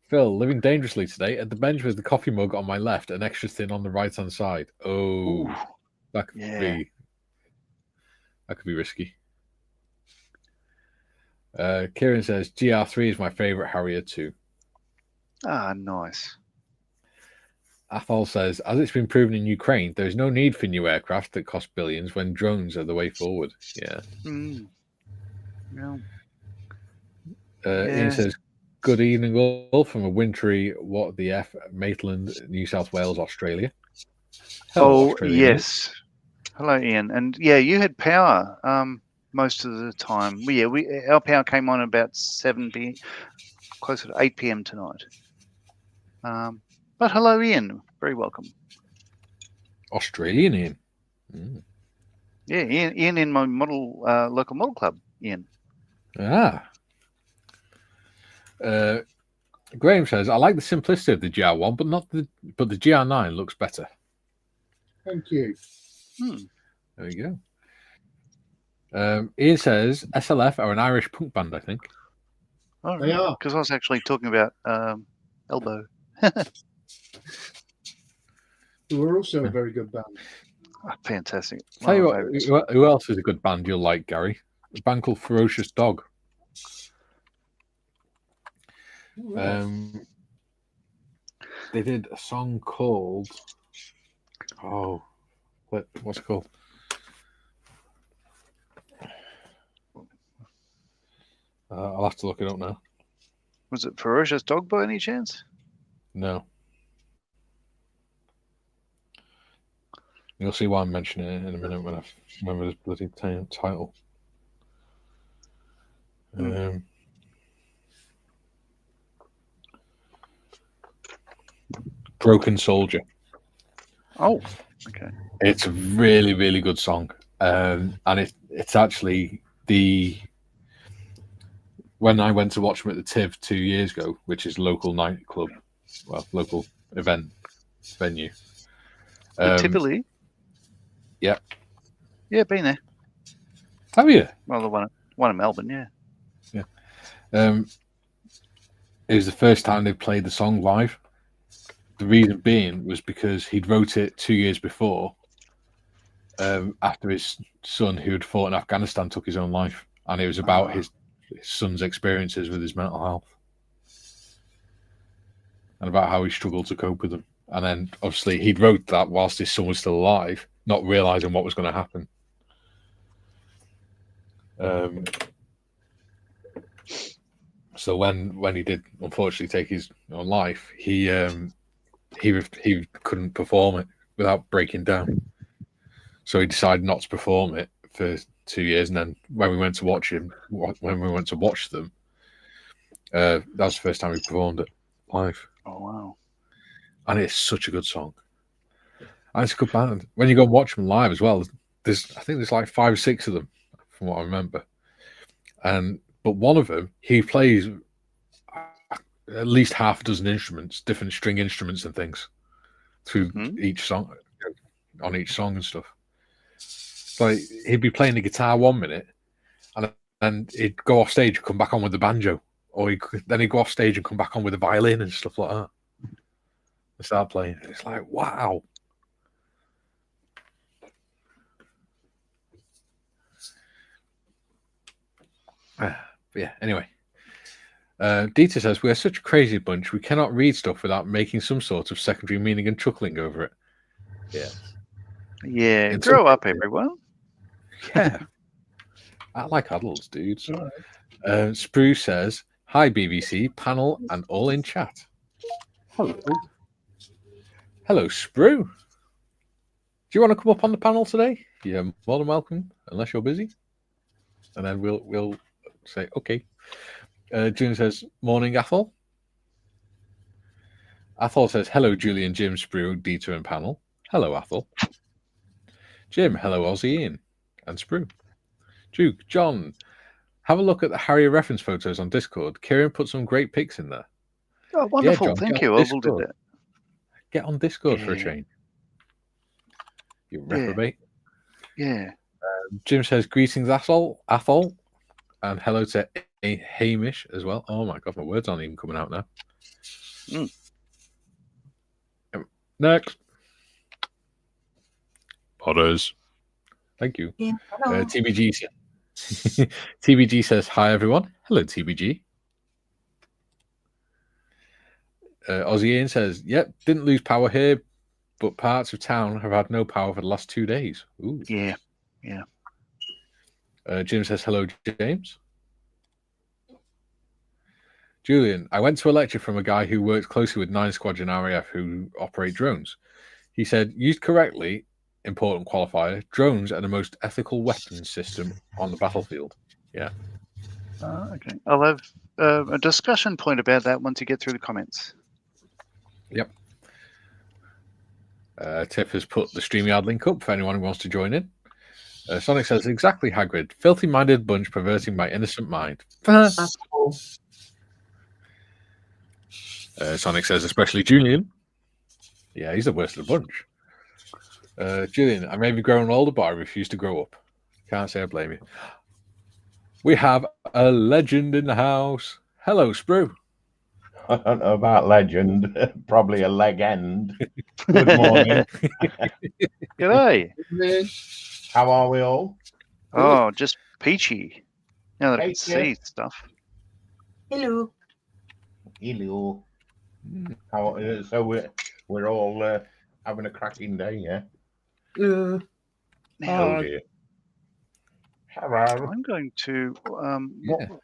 Phil, living dangerously today at the bench with the coffee mug on my left and extra thin on the right-hand side. Oh, that could be risky. Kieran says, GR3 is my favorite Harrier too. Ah, nice. Athol says, as it's been proven in Ukraine, there is no need for new aircraft that cost billions when drones are the way forward. Yeah. No. Ian says, good evening all from a wintry, what the F, Maitland, New South Wales, Australia. Hello, Australia. Yes. Hello, Ian. And yeah, you had power most of the time. Our power came on about 7 p.m., closer to 8 p.m. tonight. But hello, Ian. Very welcome. Australian Ian. Yeah, Ian in my local model club, Ian. Graham says, I like the simplicity of the GR1, but the GR9 looks better. Thank you. There you go. Ian says, SLF are an Irish punk band, I think. Oh, they are. Because I was actually talking about Elbow. We're also a very good band. Oh, fantastic. Tell you what, who else is a good band you'll like, Gary? A band called Ferocious Dog. They did a song called what's it called? I'll have to look it up now. Was it Ferocious Dog by any chance? No. You'll see why I'm mentioning it in a minute when I remember this bloody title. Broken Soldier. Oh, okay. It's a really, really good song. And it's actually when I went to watch them at the TIV 2 years ago, which is local nightclub, local event venue. Tivoli? Yeah. Yeah, been there. Have you? Well, the one in Melbourne, yeah. Yeah. It was the first time they played the song live. The reason being was because he'd wrote it 2 years before, after his son, who had fought in Afghanistan, took his own life, and it was about his son's experiences with his mental health and about how he struggled to cope with them. And then, obviously, he'd wrote that whilst his son was still alive, not realizing what was going to happen. So when he did unfortunately take his own life, he he couldn't perform it without breaking down. So he decided not to perform it for 2 years, and then when we went to watch them, that was the first time we performed it live. Oh wow! And it's such a good song. And it's a good band. When you go and watch them live as well, I think there's like 5 or 6 of them, from what I remember. But one of them, he plays at least half a dozen instruments, different string instruments and things, through each song, on each song and stuff. So he'd be playing the guitar 1 minute, and then he'd go off stage and come back on with the banjo, or then he'd go off stage and come back on with the violin and stuff like that. And start playing. It's like, wow. But yeah, anyway. Dieter says, we're such a crazy bunch, we cannot read stuff without making some sort of secondary meaning and chuckling over it. Yeah. Yeah, grow up, everyone. Yeah. I like adults, dudes. Sprue says, hi, BBC, panel, and all in chat. Hello. Hello, Sprue. Do you want to come up on the panel today? You're more than welcome, unless you're busy. And then we'll say, okay. June says, morning, Athol. Athol says, hello, Julian, Jim, Sprue, Dieter, and panel. Hello, Athol. Jim, hello, Aussie, Ian, and Sprue. Duke, John, have a look at the Harrier reference photos on Discord. Kieran put some great pics in there. Oh, wonderful. Yeah, John, thank you. I will do that. Get on Discord for a change. You reprobate. Yeah. Jim says, greetings, Athol, and hello to Hamish as well. Oh my God, my words aren't even coming out now. Next. Potters. Thank you. Yeah, TBG says, hi, everyone. Hello, TBG. Aussie Ian says, yep, didn't lose power here, but parts of town have had no power for the last 2 days. Ooh. Yeah. Jim says, hello, James. Julian, I went to a lecture from a guy who works closely with 9 Squadron RAF who operate drones. He said, used correctly, important qualifier, drones are the most ethical weapons system on the battlefield. Yeah. Okay. I'll have a discussion point about that once you get through the comments. Yep. Tiff has put the StreamYard link up for anyone who wants to join in. Sonic says, exactly, Hagrid. Filthy-minded bunch perverting my innocent mind. That's cool. Sonic says, especially Julian. Yeah, he's the worst of the bunch. Julian, I may be growing older, but I refuse to grow up. Can't say I blame you. We have a legend in the house. Hello, Sprue. I don't know about legend. Probably a leg end. Good morning. G'day. How are we all? Oh, just peachy. Now that I can Peachy. see stuff. Hello. Hello. So we're all having a cracking day, yeah? Oh dear. Hello. I'm going to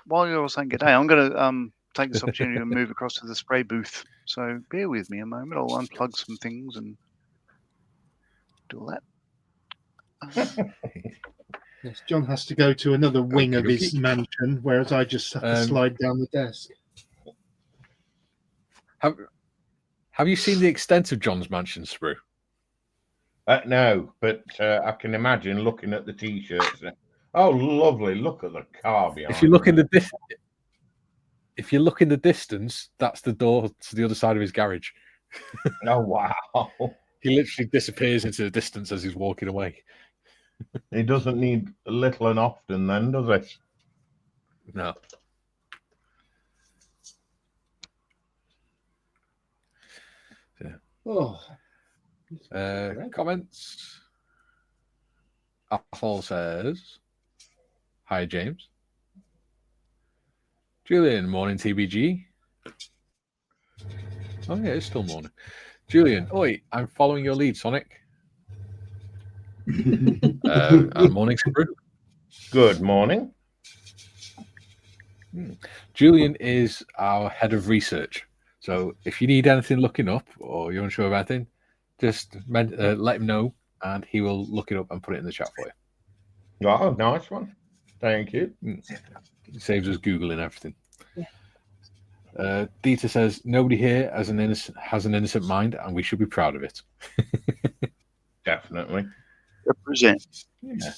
while you're all saying good day, I'm going to take this opportunity to move across to the spray booth. So bear with me a moment. I'll unplug some things and do all that. Yes, John has to go to another wing of his mansion, whereas I just have to slide down the desk. Have you seen the extent of John's mansion, Sprue? No, but I can imagine looking at the t-shirts. Oh, lovely! Look at the car behind. If you look in the distance, that's the door to the other side of his garage. Oh wow! He literally disappears into the distance as he's walking away. He doesn't need little and often, then, does he? No. Yeah. Oh. Comments. Athol says, hi, James. Julian, morning, TBG. Oh, yeah, it's still morning. Julian, oi, I'm following your lead, Sonic. And morning, Sprue. Good morning. Julian is our head of research. So if you need anything looking up or you're unsure of anything, just let him know and he will look it up and put it in the chat for you. Oh, nice one. Thank you. It saves us Googling everything. Dieter says, nobody here has an innocent mind and we should be proud of it. Definitely. Represent. Yeah.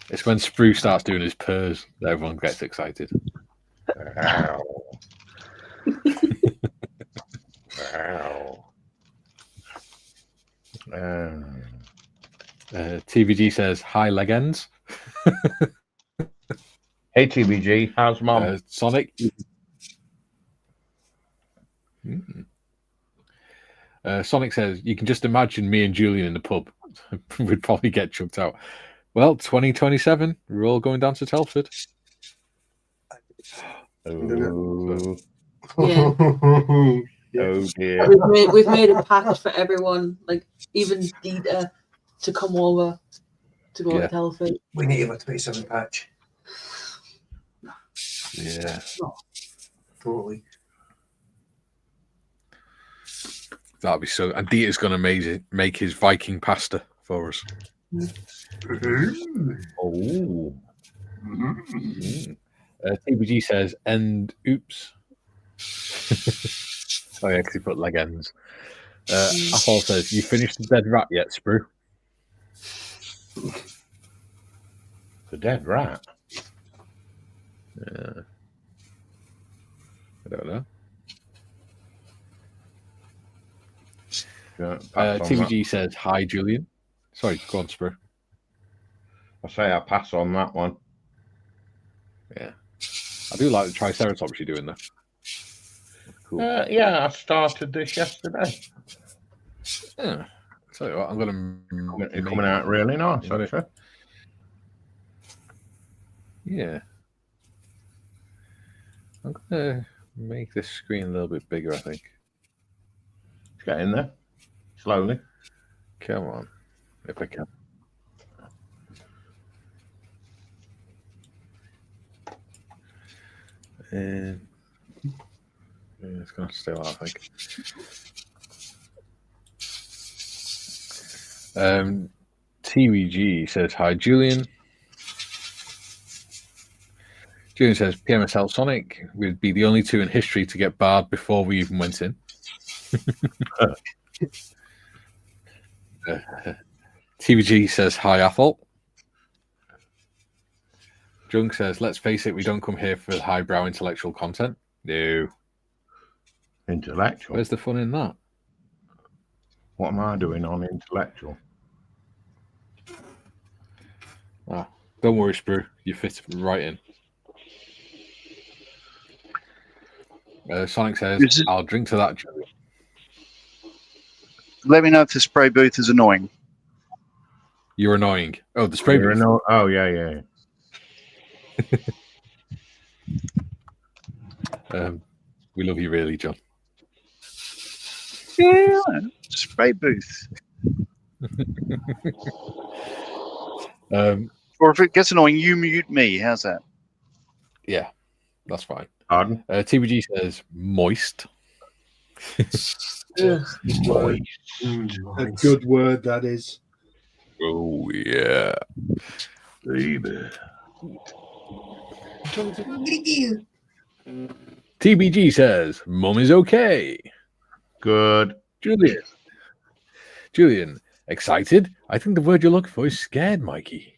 It's when Sprue starts doing his purrs that everyone gets excited. Wow. Wow. TVG says, hi, legends. Hey, TVG, how's mom? Sonic. Sonic says, you can just imagine me and Julian in the pub. We'd probably get chucked out. Well, 2027, we're all going down to Telford. Oh, Yeah. oh dear. We've made a pact for everyone, like even Dieter, to come over to go to Telford. We need a 27 patch. Yeah. Totally. That'll be so. And Dieter's going to make his Viking pasta for us. Oh. TBG says, and oops. Oh, yeah, because he put leg ends. Athol says, you finished the dead rat yet, Sprue? The dead rat? I don't know. TVG says, hi, Julian. Sorry, go on, Sprue. I say I pass on that one. Yeah. I do like the Triceratops you're doing, though. Cool. Yeah, I started this yesterday. Yeah. Tell you what, I'm going to... Coming out really nice, actually. Yeah. I'm going to make this screen a little bit bigger, I think. Get in there. Slowly. Come on. If I can. And it's going to stay on, I think. TVG says, hi, Julian. Julian says, PMSL Sonic, we'd be the only two in history to get barred before we even went in. TVG says, hi, Athol. Junk says, let's face it, we don't come here for highbrow intellectual content. No. Intellectual? Where's the fun in that? What am I doing on intellectual? Ah, don't worry, Sprue. You fit right in. Sonic says, I'll drink to that, Julian. Let me know if the spray booth is annoying. You're annoying. Oh, the spray booth. Oh, yeah. We love you, really, John. Yeah, spray booth. Or if it gets annoying, you mute me. How's that? Yeah, that's fine. Pardon? TBG says moist. A good word, that is. Oh, yeah. Baby. TBG says, Mum is okay. Good. Julian, excited? I think the word you're looking for is scared, Mikey.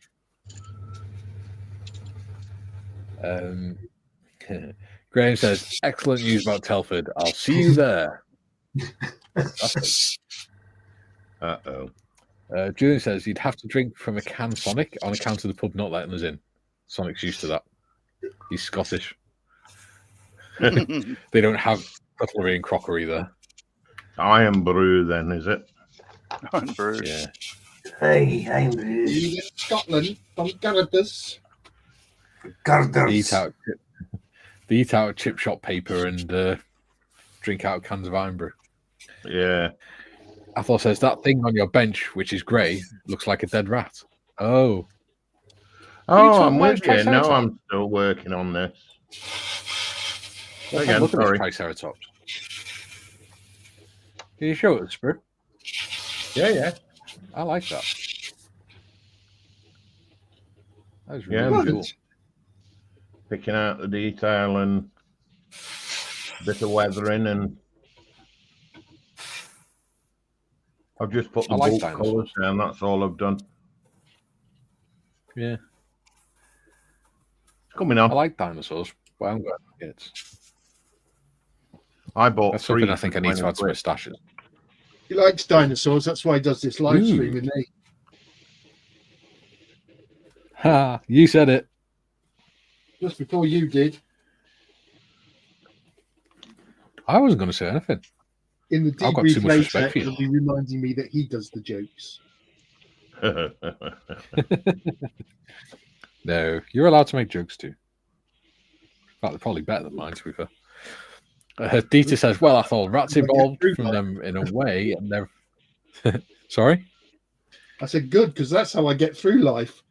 Graham says, excellent news about Telford. I'll see you there. Uh-oh. Julian says, you'd have to drink from a can, Sonic, on account of the pub not letting us in. Sonic's used to that. He's Scottish. They don't have cutlery and crockery there. Iron brew, then, is it? Iron brew. Yeah. Hey, I'm Brew. You get Scotland from Gardas. Garders. They eat out chip shop paper and drink out cans of iron brew. Yeah. Athol says, that thing on your bench, which is grey, looks like a dead rat. Oh. Oh, I'm with you. No, I'm still working on this. Again, Look at sorry. this Triceratops. Can you show it, Sprue? Yeah. I like that. That was Yeah, really I'm cool. Picking out the detail and a bit of weathering, and I've just put the I like bulk dinosaurs. colours down. That's all I've done. Yeah, It's coming on. I like dinosaurs, but I'm got kids. I bought That's 3 something I think I need to for add to my 20 stashes. He likes dinosaurs. That's why he does this live stream with me. Ha! You said it. Just before you did. I wasn't going to say anything. In the I've got too debrief much later, respect for you. he'll be reminding me that he does the jokes. No, you're allowed to make jokes too. In fact, they're probably better than mine, to be fair. Dieter says, well, I thought rats evolved from them in a way, and they're... Sorry? I said, good, because that's how I get through life.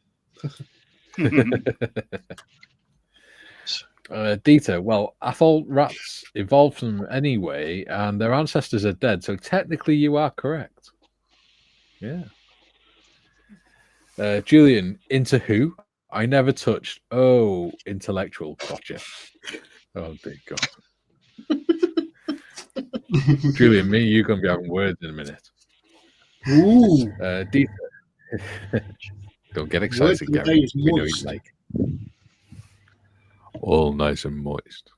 Dieter, well, I thought rats evolved from them anyway, and their ancestors are dead, so technically you are correct. Yeah. Julian, into who? I never touched. Oh, intellectual. Gotcha. Oh, dear God. Julian, me and you are going to be having words in a minute. Ooh. Dieter. Don't get excited, Word for the Gary. day is We know moist. you like. All nice and moist.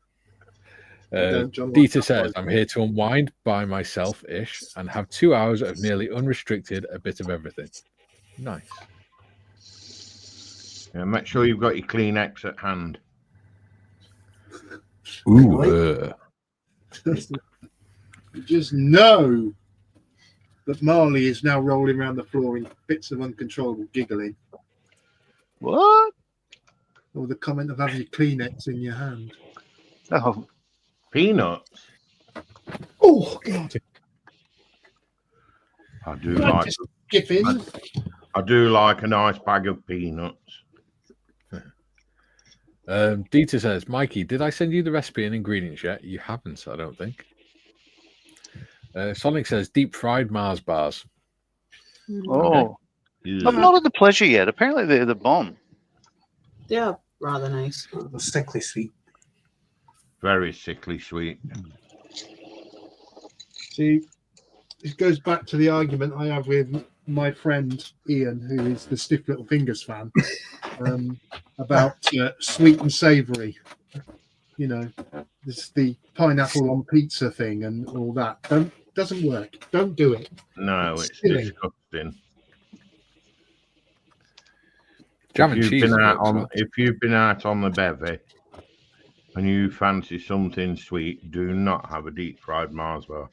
Dieter says, I'm here to unwind by myself-ish and have 2 hours of nearly unrestricted a bit of everything. Nice. Yeah, make sure you've got your Kleenex at hand. Ooh. You just know that Marley is now rolling around the floor in bits of uncontrollable giggling. What? Or the comment of having your Kleenex in your hand. Oh, Peanuts. Oh, God. I do like. Just skipping. I do like a nice bag of peanuts. Dieter says, Mikey, did I send you the recipe and ingredients yet? You haven't, I don't think. Sonic says, deep fried Mars bars. oh. Ew. I've not had the pleasure yet. Apparently they're the bomb. Yeah, rather nice. The sickly sweet. Very sickly sweet. See, this goes back to the argument I have with my friend Ian, who is the Stiff Little Fingers fan, about sweet and savoury. You know, this the pineapple on pizza thing and all that. Doesn't work. Don't do it. No, it's Silly. disgusting. Jam and cheese. If you've been out on the bevy and you fancy something sweet, do not have a deep fried Mars bar.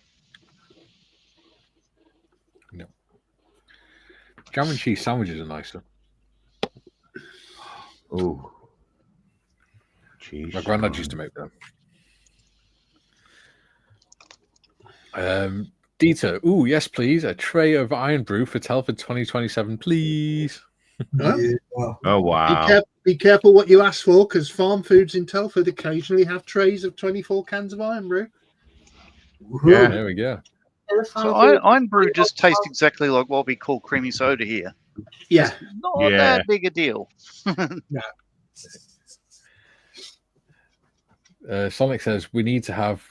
No. Jam and cheese sandwiches are nicer. Oh, cheese. My granddad used to make them. Dieter, ooh, yes, please. A tray of Iron Brew for Telford 2027, please. Huh? Yeah. Oh wow! Be careful what you ask for, because Farm Foods in Telford occasionally have trays of 24 cans of Iron Brew. Yeah. There we go. So Iron Brew just tastes exactly like what we call creamy soda here. Yeah. Not Yeah. that big a deal. Sonic says we need to have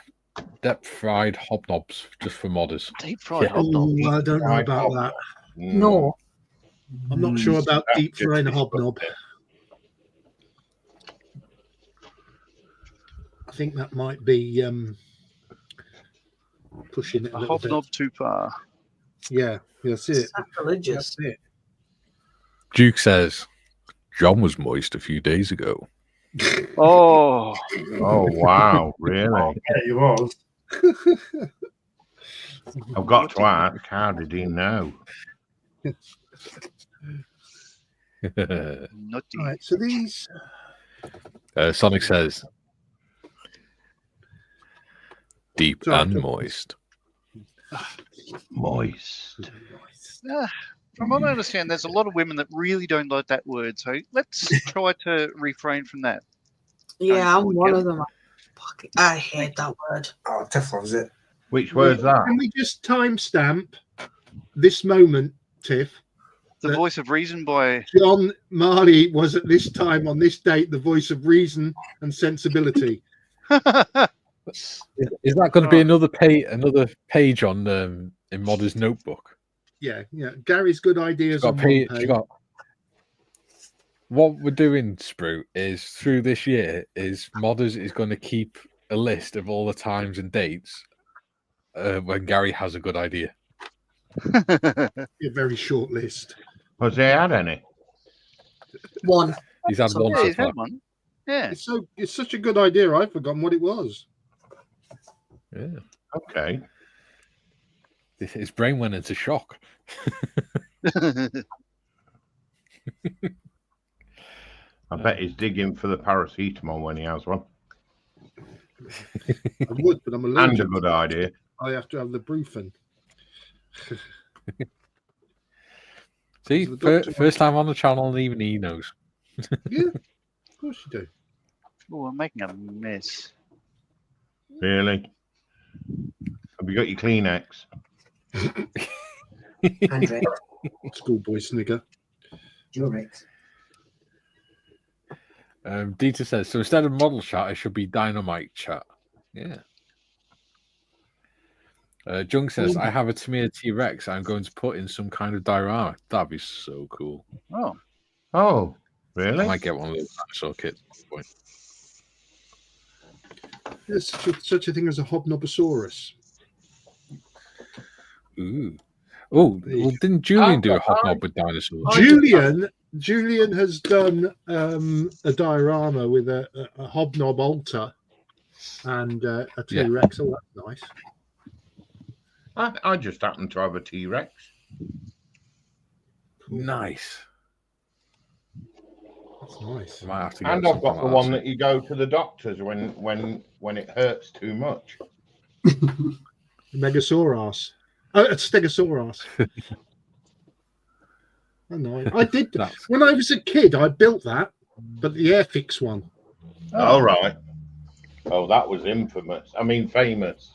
depth fried hobnobs just for modders. Deep fried Yeah. hobnob. Oh, I don't know Fried about that. No. I'm not sure about That's deep just frying a hobnob. I think that might be pushing it a A little hobnob too far. bit. Yeah, that's it. Sacrilegious. That's it. Duke says John was moist a few days ago. Oh, Oh wow! Really? Yeah, you was. I've got to ask. How did he know? nutty. Right, so these Sonic says deep Sorry, and John. moist. Moist. From what I understand, there's a lot of women that really don't like that word. So let's try to refrain from that. Yeah, I'm forward, one yeah. of them. I hate that word. Oh, Tiff loves it. Which word's that? Can we just timestamp this moment, Tiff? The voice of reason by John Marley was at this time on this date the voice of reason and sensibility. Is that going to be another page on in Modder's notebook? Yeah. Gary's good ideas on one page. What we're doing, Sprue, is through this year is Modders is going to keep a list of all the times and dates when Gary has a good idea. A very short list. Has he had any? One. He's had one Yeah, so he's far. had one. Yeah. It's such a good idea. I've forgotten what it was. Yeah. Okay. His brain went into shock. I bet he's digging for the paracetamol when he has one. I would, but I'm And allergic. a good idea. I have to have the Brufen. See, So the doctor- first time on the channel, and even he knows. Yeah, of course you do. Oh, I'm making a mess. Really? Have you got your Kleenex? Andre, Schoolboy snigger. Durex. Dieter says, so instead of model chat, it should be dynamite chat. Yeah. Jung says, I have a Tamir T-Rex I'm going to put in some kind of diorama. That'd be so cool. Oh, Oh, I really? might get one of those dinosaur kits at some point. There's such a thing as a Hobnobosaurus. Ooh. Oh, well, didn't Julian do a hobnob with dinosaurs? Julian has done a diorama with a hobnob altar and a T-Rex. Oh, that's nice. I just happen to have a T-Rex. Nice. That's nice. Might have to get And I've got something the like one that you go to the doctors when it hurts too much. Megasaurus. Oh, a Stegosaurus. Oh, no. I did That's- when I was a kid. I built that, but the Airfix one. All right. Oh, that was infamous. I mean, famous.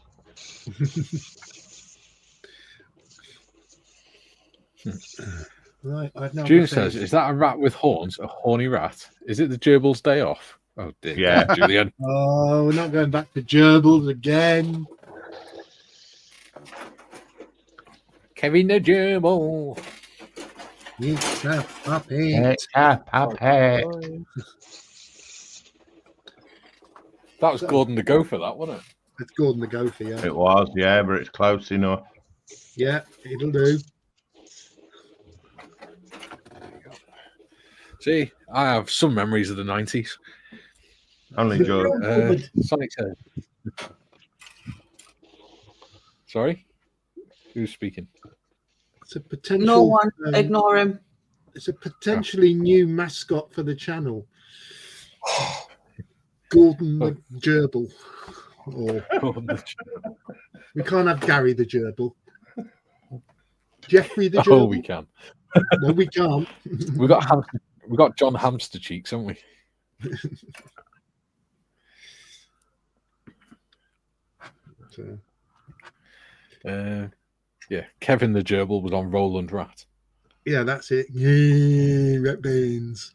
Right, I've now. June says, is that a rat with horns? A horny rat? Is it the gerbil's day off? Oh, dear. Yeah. God, Julian. Oh, we're not going back to gerbils again. Kevin the gerbil. It's a puppet. That was Gordon the Gopher, that, wasn't it? It's Gordon the Gopher, yeah. It was, yeah, but it's close enough. Yeah, it'll do. See, I have some memories of the 90s. Only just. Sonic says. Sorry? Who's speaking? It's a potential. No one. Ignore him. It's a potentially new mascot for the channel. Gordon the Gerbil. Or we can't have Gary the Gerbil. Jeffrey the Gerbil. Oh, we can. No, we can't. We got John Hamster Cheeks, haven't we? So, Yeah, Kevin the Gerbil was on Roland Rat. yeah, that's it. Yeah, rat beans.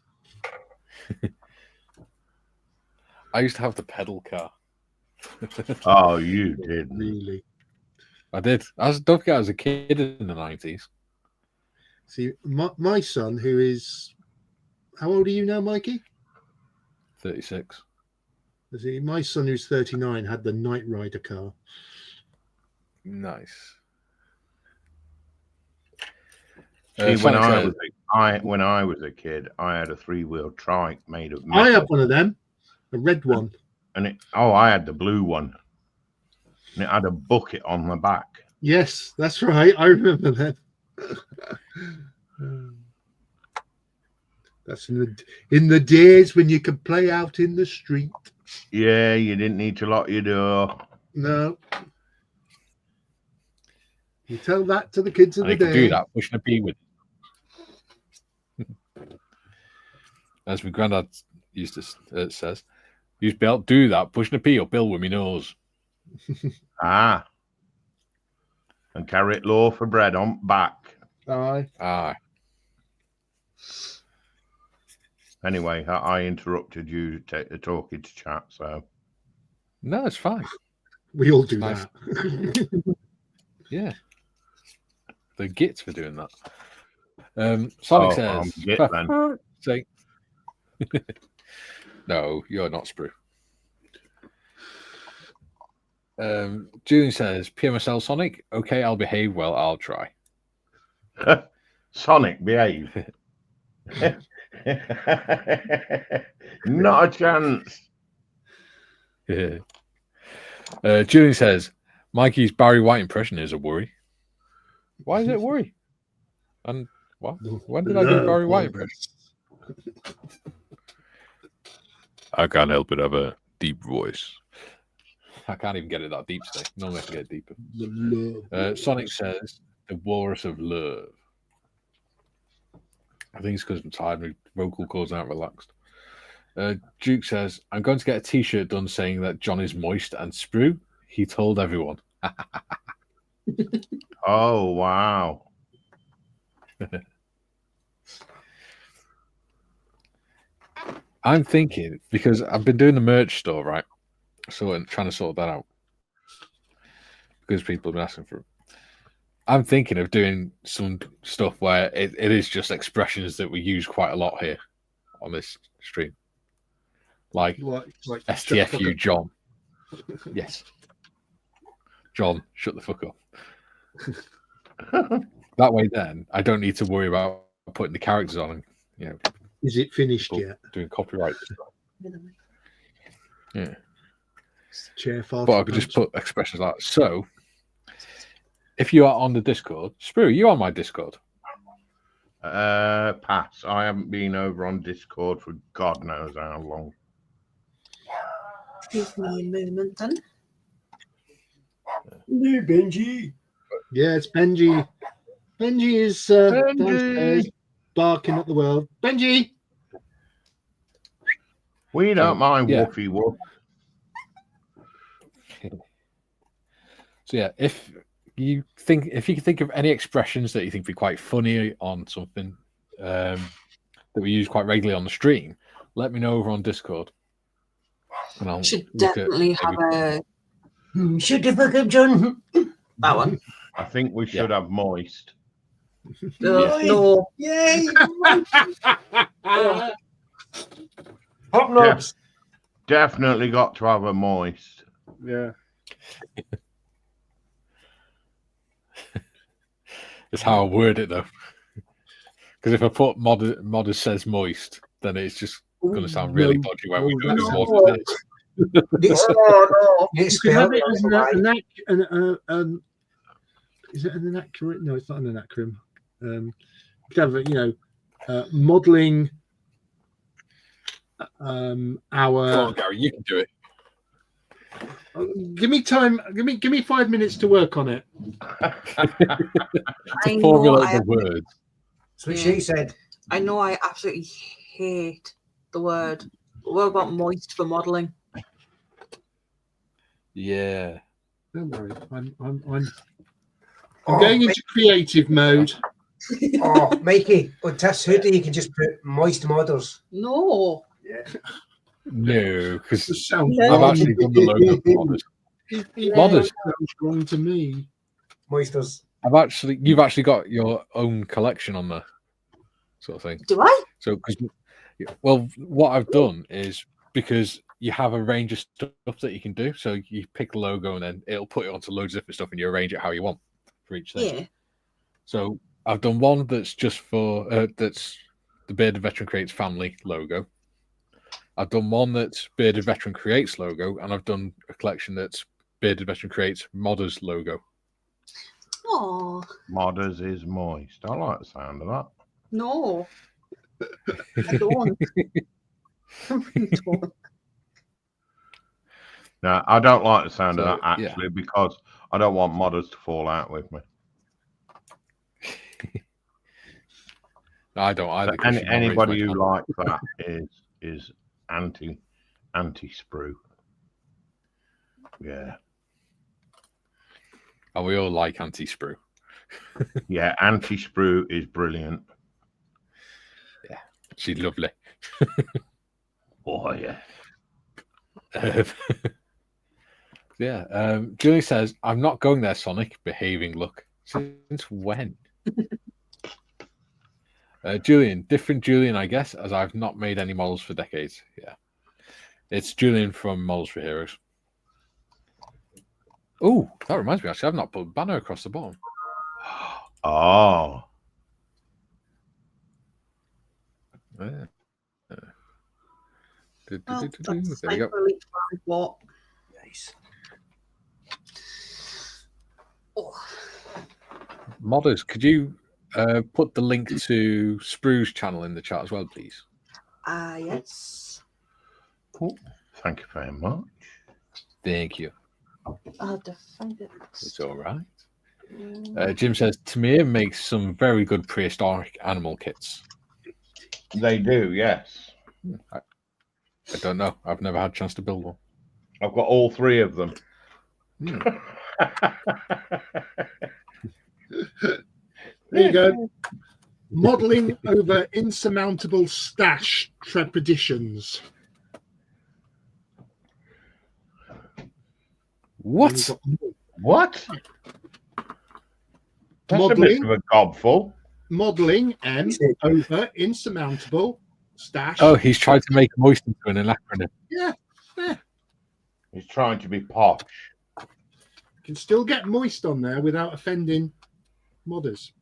I used to have the pedal car. Oh, you did. Really. I did. Don't forget, I was a kid in the 90s. See, my son, who is, how old are you now, Mikey? 36. See, my son, who's 39, had the Knight Rider car. Nice. See, Sonic when I was a kid, I had a 3-wheel trike made of I metal. have one of them, a red one. And I had the blue one. And it had a bucket on the back. Yes, that's right. I remember that. That's in the days when you could play out in the street. Yeah, you didn't need to lock your door. No. You tell that to the kids of And the you could day. do that, pushing a bee with it. As my granddad used to says, Use belt, do that. Pushing a pee uphill with me nose. Ah. And carry it low for bread on back. Aye. Ah, Anyway, I interrupted you talking to chat, so. no, it's fine. We all do Nice. that. Yeah. The gits for doing that. Sonic I'm says, git then. say, no, you're not Sprue. Julian says, PMSL Sonic, okay, I'll behave. Well, I'll try. Sonic, behave. Not a chance. Julian says, Mikey's Barry White impression is a worry. Why is it a worry? And what? When did I do Barry White impression? I can't help it. I have a deep voice. I can't even get it that deep today. Normally I can get it deeper. Sonic says, the Walrus of Love. I think it's because I'm tired. My vocal cords aren't relaxed. Duke says, I'm going to get a t-shirt done saying that John is moist and Sprue. He told everyone. Oh, wow. I'm thinking, because I've been doing the merch store, right? So I'm trying to sort that out. Because people have been asking for it. I'm thinking of doing some stuff where it is just expressions that we use quite a lot here on this stream. Like STFU John. Yes. John, shut the fuck up. That way then I don't need to worry about putting the characters on and, you know. Is it finished yet? Doing copyright. Yeah. Chair far But I could just put expressions like that. So if you are on the Discord, Sprue, you on my Discord? Pass. I haven't been over on Discord for God knows how long. Give me a moment then. No, Benji. Yeah, it's Benji. Benji is downstairs barking at the world. Benji! We don't mind yeah. Woofy Woof. So yeah, if you can think of any expressions that you think would be quite funny on something that we use quite regularly on the stream, let me know over on Discord. And I'll should definitely have a Shut the fuck up, John. that one. I think we should have moist. No. Yay! Hop knobs. Definitely got to have a moist. Yeah. It's how I word it though. Because if I put modest says moist, then it's just going to sound really dodgy when we do it. Modest is. It's, You could have it as is it an inaccurate? No, it's not an inaccurate. You could have it, modelling our. Come on, Gary, you can do it. Give me time. Give me 5 minutes to work on it. To formulate the word. That's what she said. I know I absolutely hate the word. But what about moist for modelling? Yeah. Don't worry. I'm going into creative mode. Oh, Mikey, on Tess Hoodie, you can just put moist models. No. Yeah. No, because Sounds I've wrong. actually done the logo for Modders. Modders. Sounds wrong to me. Moisters. You've actually got your own collection on there, sort of thing. Do I? So, well, what I've done is because you have a range of stuff that you can do. So you pick the logo and then it'll put it onto loads of different stuff and you arrange it how you want for each thing. Yeah. So I've done one that's just for that's the Bearded Veteran Creates Family logo. I've done one that's Bearded Veteran Creates logo, and I've done a collection that's Bearded Veteran Creates Modders logo. Oh Modders is moist. I like the sound of that. no. I don't. No, I don't like the sound of So, that actually because I don't want modders to fall out with me. No, I don't either. So anybody who likes that is anti Anti-sprue. Yeah. Oh, we all like anti-sprue. Yeah, anti-sprue is brilliant. Yeah, she's lovely. Oh, yeah. Yeah. Julie says, I'm not going there, Sonic. Behaving look. Since when? Julian, different Julian, I guess, as I've not made any models for decades. Yeah. It's Julian from Models for Heroes. Oh, that reminds me, actually, I've not put a banner across the bottom. Oh. Yeah. Well, There we go. What? Nice. Oh. Modders, could you put the link to Sprue's channel in the chat as well, please? Yes. Oh, thank you very much. Thank you. I'll have to find it. It's all right. Jim says, Tamir makes some very good prehistoric animal kits. They do, yes. I don't know. I've never had a chance to build one. I've got all three of them. There you go. Modeling over insurmountable stash trepidatious. What? What? That's a bit Modeling. of a gobful. Modeling and over insurmountable stash. Oh, he's tried to make moist into an acronym. Yeah. He's trying to be posh. Can still get moist on there without offending modders.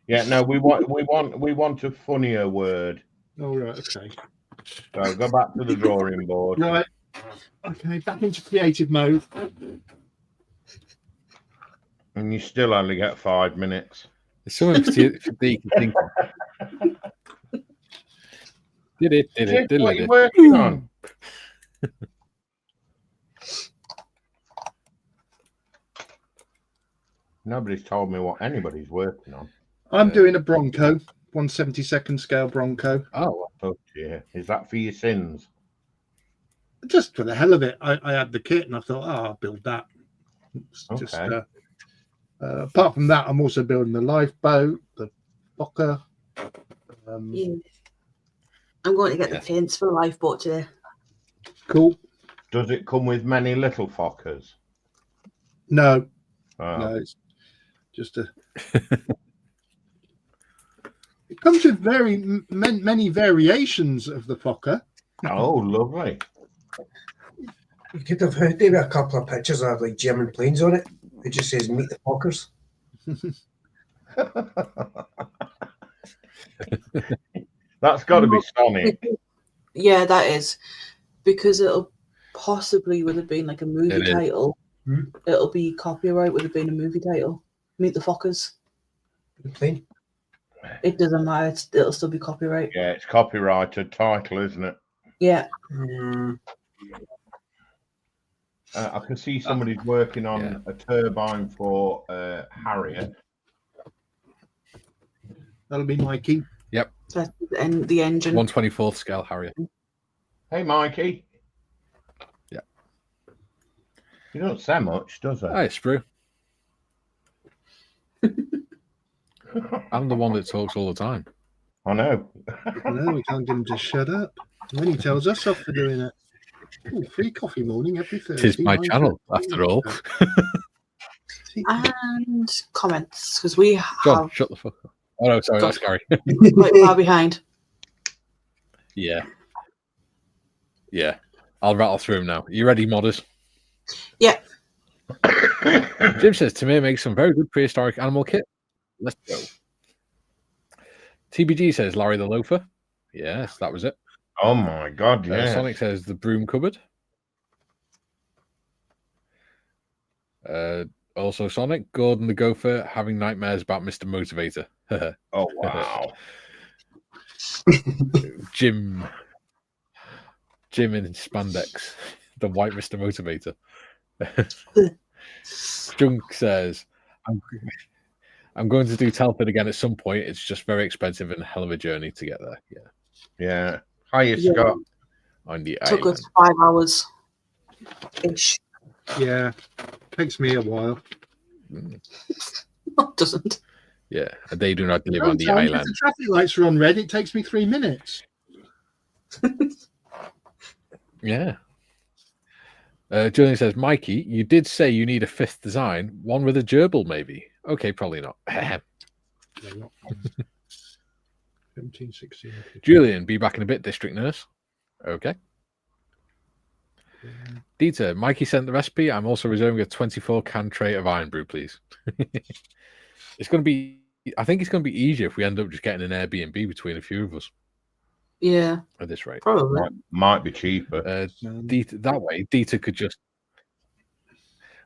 Yeah, no, we want a funnier word. Oh, right, okay. So go back to the drawing board. Right. Okay, back into creative mode. And you still only get 5 minutes. There's something for you to think. What are you working on? Nobody's told me what anybody's working on. I'm doing a Bronco, 1/72nd scale Bronco. Oh, Oh dear. Is that for your sins? Just for the hell of it. I had the kit and I thought, I'll build that. It's just, Okay. apart from that, I'm also building the lifeboat, the Fokker. Yeah. I'm going to get the paints for the lifeboat today. Cool. Does it come with many little Fokkers? No, Oh. no, it's just a. It comes with many variations of the Fokker. Oh, lovely. You could have heard maybe a couple of pictures of like German planes on it. It just says "Meet the Fokkers." That's got to be Sonic. Yeah, that is. Because it'll possibly would have been like a movie It is. title. It'll be copyright would have been a movie title. Meet the Fokkers. The plane. It doesn't matter. It'll still be copyright. Yeah, it's copyrighted title, isn't it? Yeah. I can see somebody's working on a turbine for Harrier. That'll be Mikey. That's the engine. 1/24th scale Harrier. Hey, Mikey. Yeah. He doesn't say much, does he? Hi, Sprue. I'm the one that talks all the time. I know. No, we can't get him to shut up. And then he tells us off for doing it. Ooh, free coffee morning every Thursday. It is my 9:30. channel, after all. And comments, because we John, have shut the fuck up. Oh, no, sorry, that's Gary. quite far behind. Yeah. Yeah. I'll rattle through them now. You ready, modders? Yeah. Jim says, Tamir makes some very good prehistoric animal kit. Let's go. TBG says, Larry the Loafer. Yes, that was it. Oh, my God, yeah. Sonic says, the broom cupboard. Also, Sonic, Gordon the Gopher having nightmares about Mr. Motivator. Oh, wow. Jim in spandex, the white Mr. Motivator. Junk says, I'm going to do Telford again at some point. It's just very expensive and a hell of a journey to get there. Yeah. Yeah. Hiya, Yeah. Scott. on the Took island. us 5 hours ish. Yeah, takes me a while. Mm. No, it doesn't. Yeah, and they do not live Don't on the tell me, if island. the traffic lights are on red, it takes me 3 minutes. Yeah. Julian says, Mikey, you did say you need a 5th design, one with a gerbil, maybe. Okay, probably not. No, not 17, 16. Julian, be back in a bit, District Nurse. Okay. Dieter, Mikey sent the recipe. I'm also reserving a 24-can tray of Iron Brew, please. It's going to be, I think it's going to be easier if we end up just getting an Airbnb between a few of us Yeah, at this rate. probably. Might be cheaper. Dieter, that way, Dieter could just,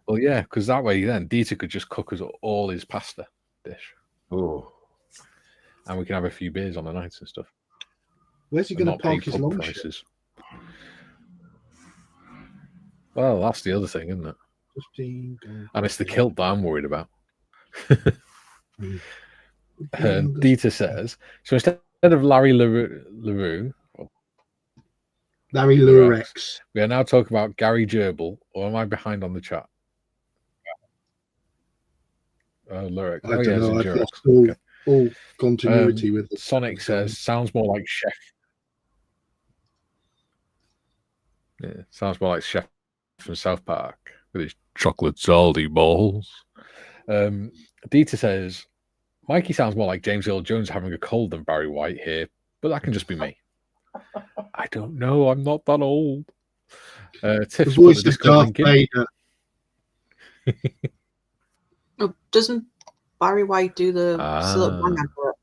well, yeah, because that way then Dieter could just cook us all his pasta dish. Oh, And we can have a few beers on the nights and stuff. Where's he And going not to pay park his pub long prices. Well, that's the other thing, isn't it? 15, And it's the kilt that I'm worried about. Mm. Dieter says, so instead of Larry LaRue, Larry Lurex. we are now talking about Gary Gerbil, or am I behind on the chat? Oh, Lurex. I Oh, don't yeah, know. it's a I've Durex. lost all, Okay. all continuity with it. Sonic says, sounds more like Chef. Yeah, sounds more like Chef from South Park with his chocolate salty balls. Dieter says, Mikey sounds more like James Earl Jones having a cold than Barry White here, but that can just be me. I don't know. I'm not that old. The Tiff's put voice the of Discord Darth link in. Vader. Oh, doesn't Barry White do the Silver Bang advert?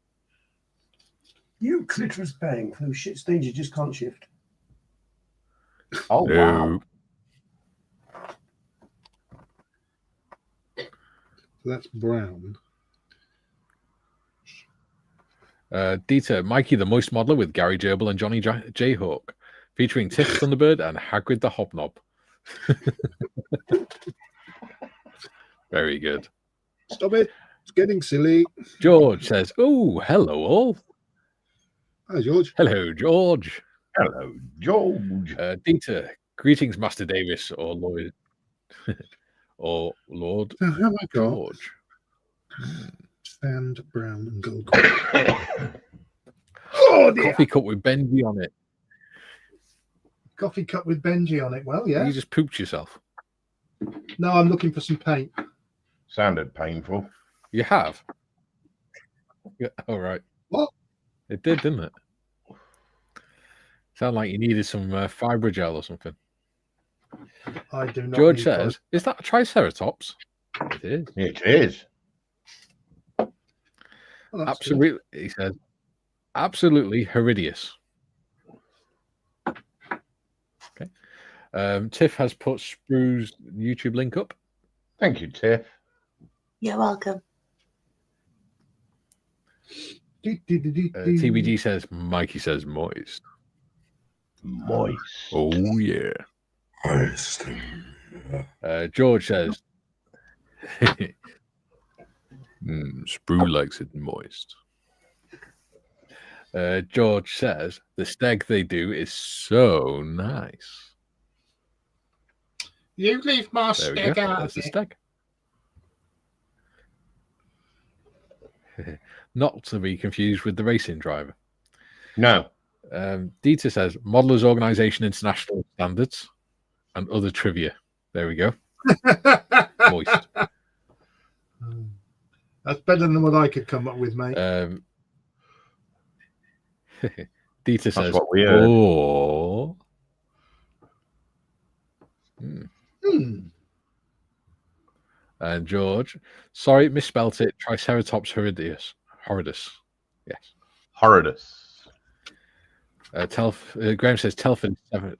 You clitoris bang. Those shit stains you just can't shift. oh wow. No. So that's brown. Dieter, Mikey the Moist Modeler with Gary Gerbil and Johnny Jayhawk, featuring Tiff Thunderbird and Hagrid the Hobnob. Very good. Stop it. It's getting silly. George says, oh, hello all. Hi, George. Hello, George. Hello, George. Dieter, greetings, Master Davis or Lord or Lord So how have I got? George. Sand, brown, and gold. Oh, dear. Coffee cup with Benji on it. Coffee cup with Benji on it. Well, yeah. You just pooped yourself. No, I'm looking for some paint. Sounded painful. You have? Yeah, all right. What? It did, didn't it? Sound like you needed some fibrogel or something. I do not. George need says, is that a Triceratops? It is. It is. Oh, that's good. Absolutely, he says, absolutely Heridius. Okay. Tiff has put Sprue's YouTube link up. Thank you, Tiff. You're welcome. TBG says, Mikey says moist. Moist. Oh, yeah. Moist. George says, Sprue likes it moist. George says, the steg they do is so nice. You leave my There we steg go. out There's of the it. steg. Not to be confused with the racing driver. No. Dieter says, Modelers Organization International Standards and other trivia. There we go. Moist. That's better than what I could come up with, mate. Dieter says, what we heard. oh. And George, sorry, misspelt it. Triceratops horridus. Yes. Horridus. Graham says Telford is 7.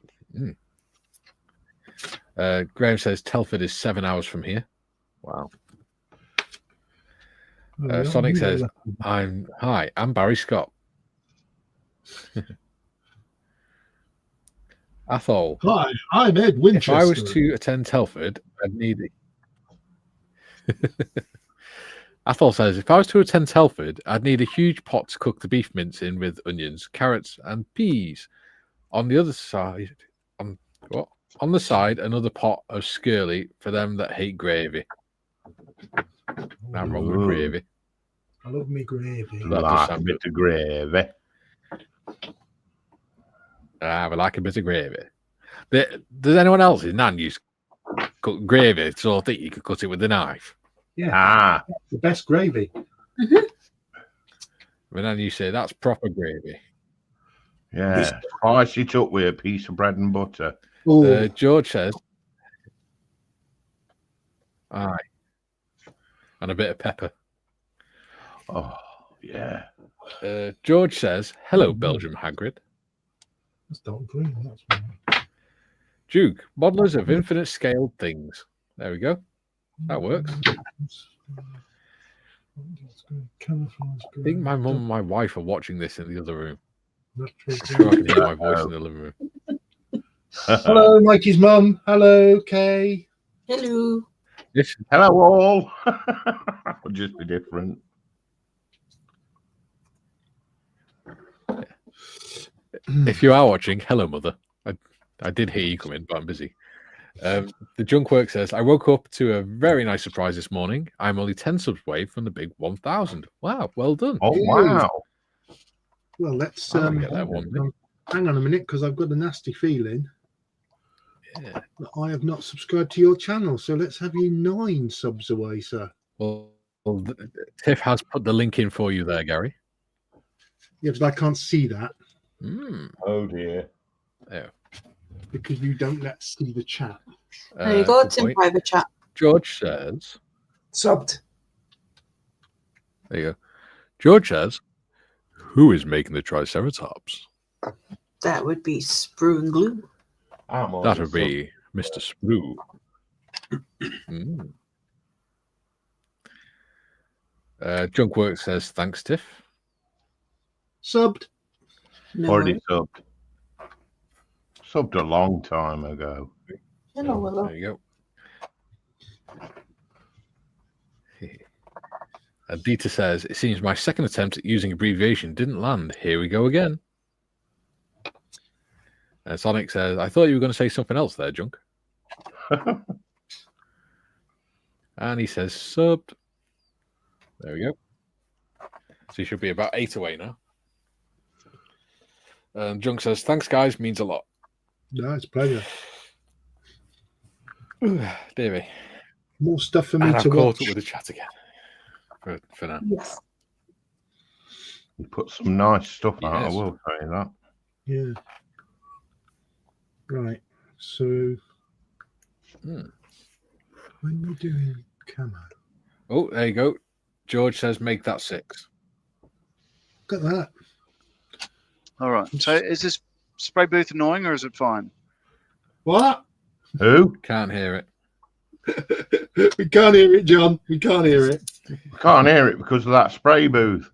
Graham says Telford is 7 hours from here. Wow. Sonic says, I'm Barry Scott. Athol. Hi, I'm Ed If Winchester. I was to attend Telford, I'd need it. Athol says, if I was to attend Telford, I'd need a huge pot to cook the beef mince in with onions, carrots, and peas On the other side, on the side, another pot of skirly for them that hate gravy. Nothing wrong with Ooh. gravy. I love me gravy. That does Like a sound bit of gravy. I like a bit of gravy. Does anyone else's nan use cut gravy so thick you could cut it with a knife? Yeah, Ah, the best gravy. When nan you say that's proper gravy. yeah. Spice it up with a piece of bread and butter. Oh, George says, aye, and a bit of pepper. Oh, yeah. George says, hello, Belgium Hagrid. that's dark green. That's right. Duke, modelers of infinite scaled things. There we go. That works. I think my mum and my wife are watching this in the other room. I'm sure I can hear my voice in the living room. Hello, Mikey's mum. Hello, Kay. Hello. Hello, all. Will just be different. If you are watching, hello, mother. I did hear you come in, but I'm busy. The junk work says, I woke up to a very nice surprise this morning. I'm only 10 subs away from the big 1,000. Wow, well done. Oh, wow. Well, let's I'm gonna get that one day. hang on a minute because I've got a nasty feeling Yeah. that I have not subscribed to your channel. So let's have you 9 subs away, sir. Well, Tiff has put the link in for you there, Gary. Yeah, but I can't see that Oh, dear. There. because you don't let us see the chat. There you go. Good It's in point. private chat. George says, Subbed. there you go. George says, who is making the Triceratops? That would be Sprue and Glue. That would be Mr. Sprue. Junkwork says, thanks, Tiff. Subbed. No. Already subbed. Subbed a long time ago. Hello, Willow. There you go. Dita says, it seems my second attempt at using abbreviation didn't land. Here we go again. Sonic says, I thought you were going to say something else there, Junk. And he says, subbed. There we go. So you should be about 8 away now. Junk says, thanks, guys. Means a lot. No, it's a pleasure. Davey. More stuff for me And I've to caught watch. up with the chat again. For now. Yes. You put some nice stuff out, Yes. I will tell you that. Yeah. Right. So when we're doing camo, Oh, there you go. George says, make that 6. look at that. All right. So is this spray booth annoying or is it fine? What? Who? Can't hear it. We can't hear it, John. We can't hear it. I can't hear it because of that spray booth.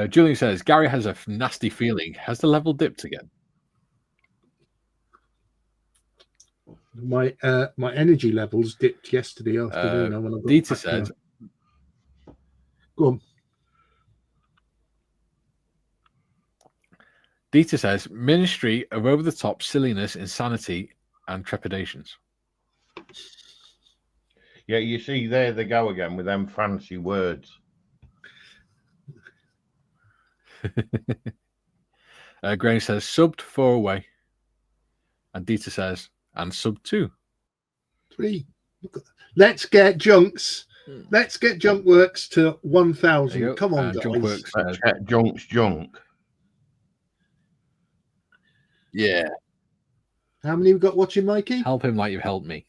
Julian says, Gary has a nasty feeling. Has the level dipped again? My energy levels dipped yesterday afternoon. When I got Dita back said, now. Go on. Dita says, ministry of over-the-top silliness, insanity, and trepidations. Yeah, you see, there they go again with them fancy words. Graham says, subbed 4 away. And Dita says, and sub 2. 3. Look at that. Let's get Junks. Let's get Junkworks to There you 1,000. go. Come on, guys. Junkworks says, Junk's junk. yeah, How many we got watching, Mikey? help him like you've helped me.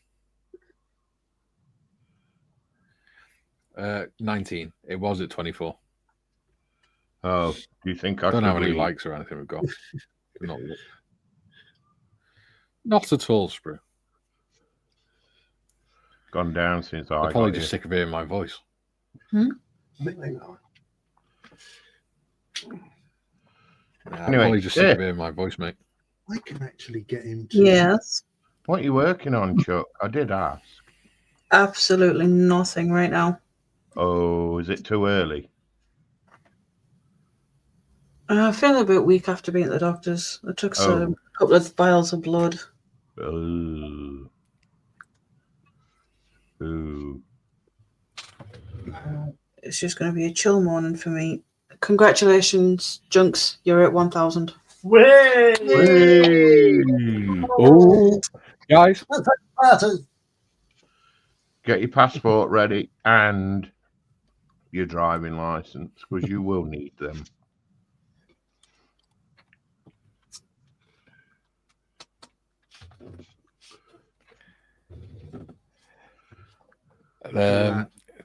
19. It was at 24. Oh, do you think I Don't should have any leave? likes or anything we've got. Not at all, Sprue. Gone down since I I'm got probably here. just sick of hearing my voice. Hang I'm Anyway, probably just sick yeah. of hearing my voice, mate. I can actually get him to. Yes. What are you working on, Chuck? I did ask. Absolutely nothing right now. Oh, is it too early? I feel a bit weak after being at the doctor's. I took a couple of vials of blood. Ooh. It's just going to be a chill morning for me. Congratulations, Junks. You're at 1,000. Way! Oh, guys. Get your passport ready and your driving license, because you will need them.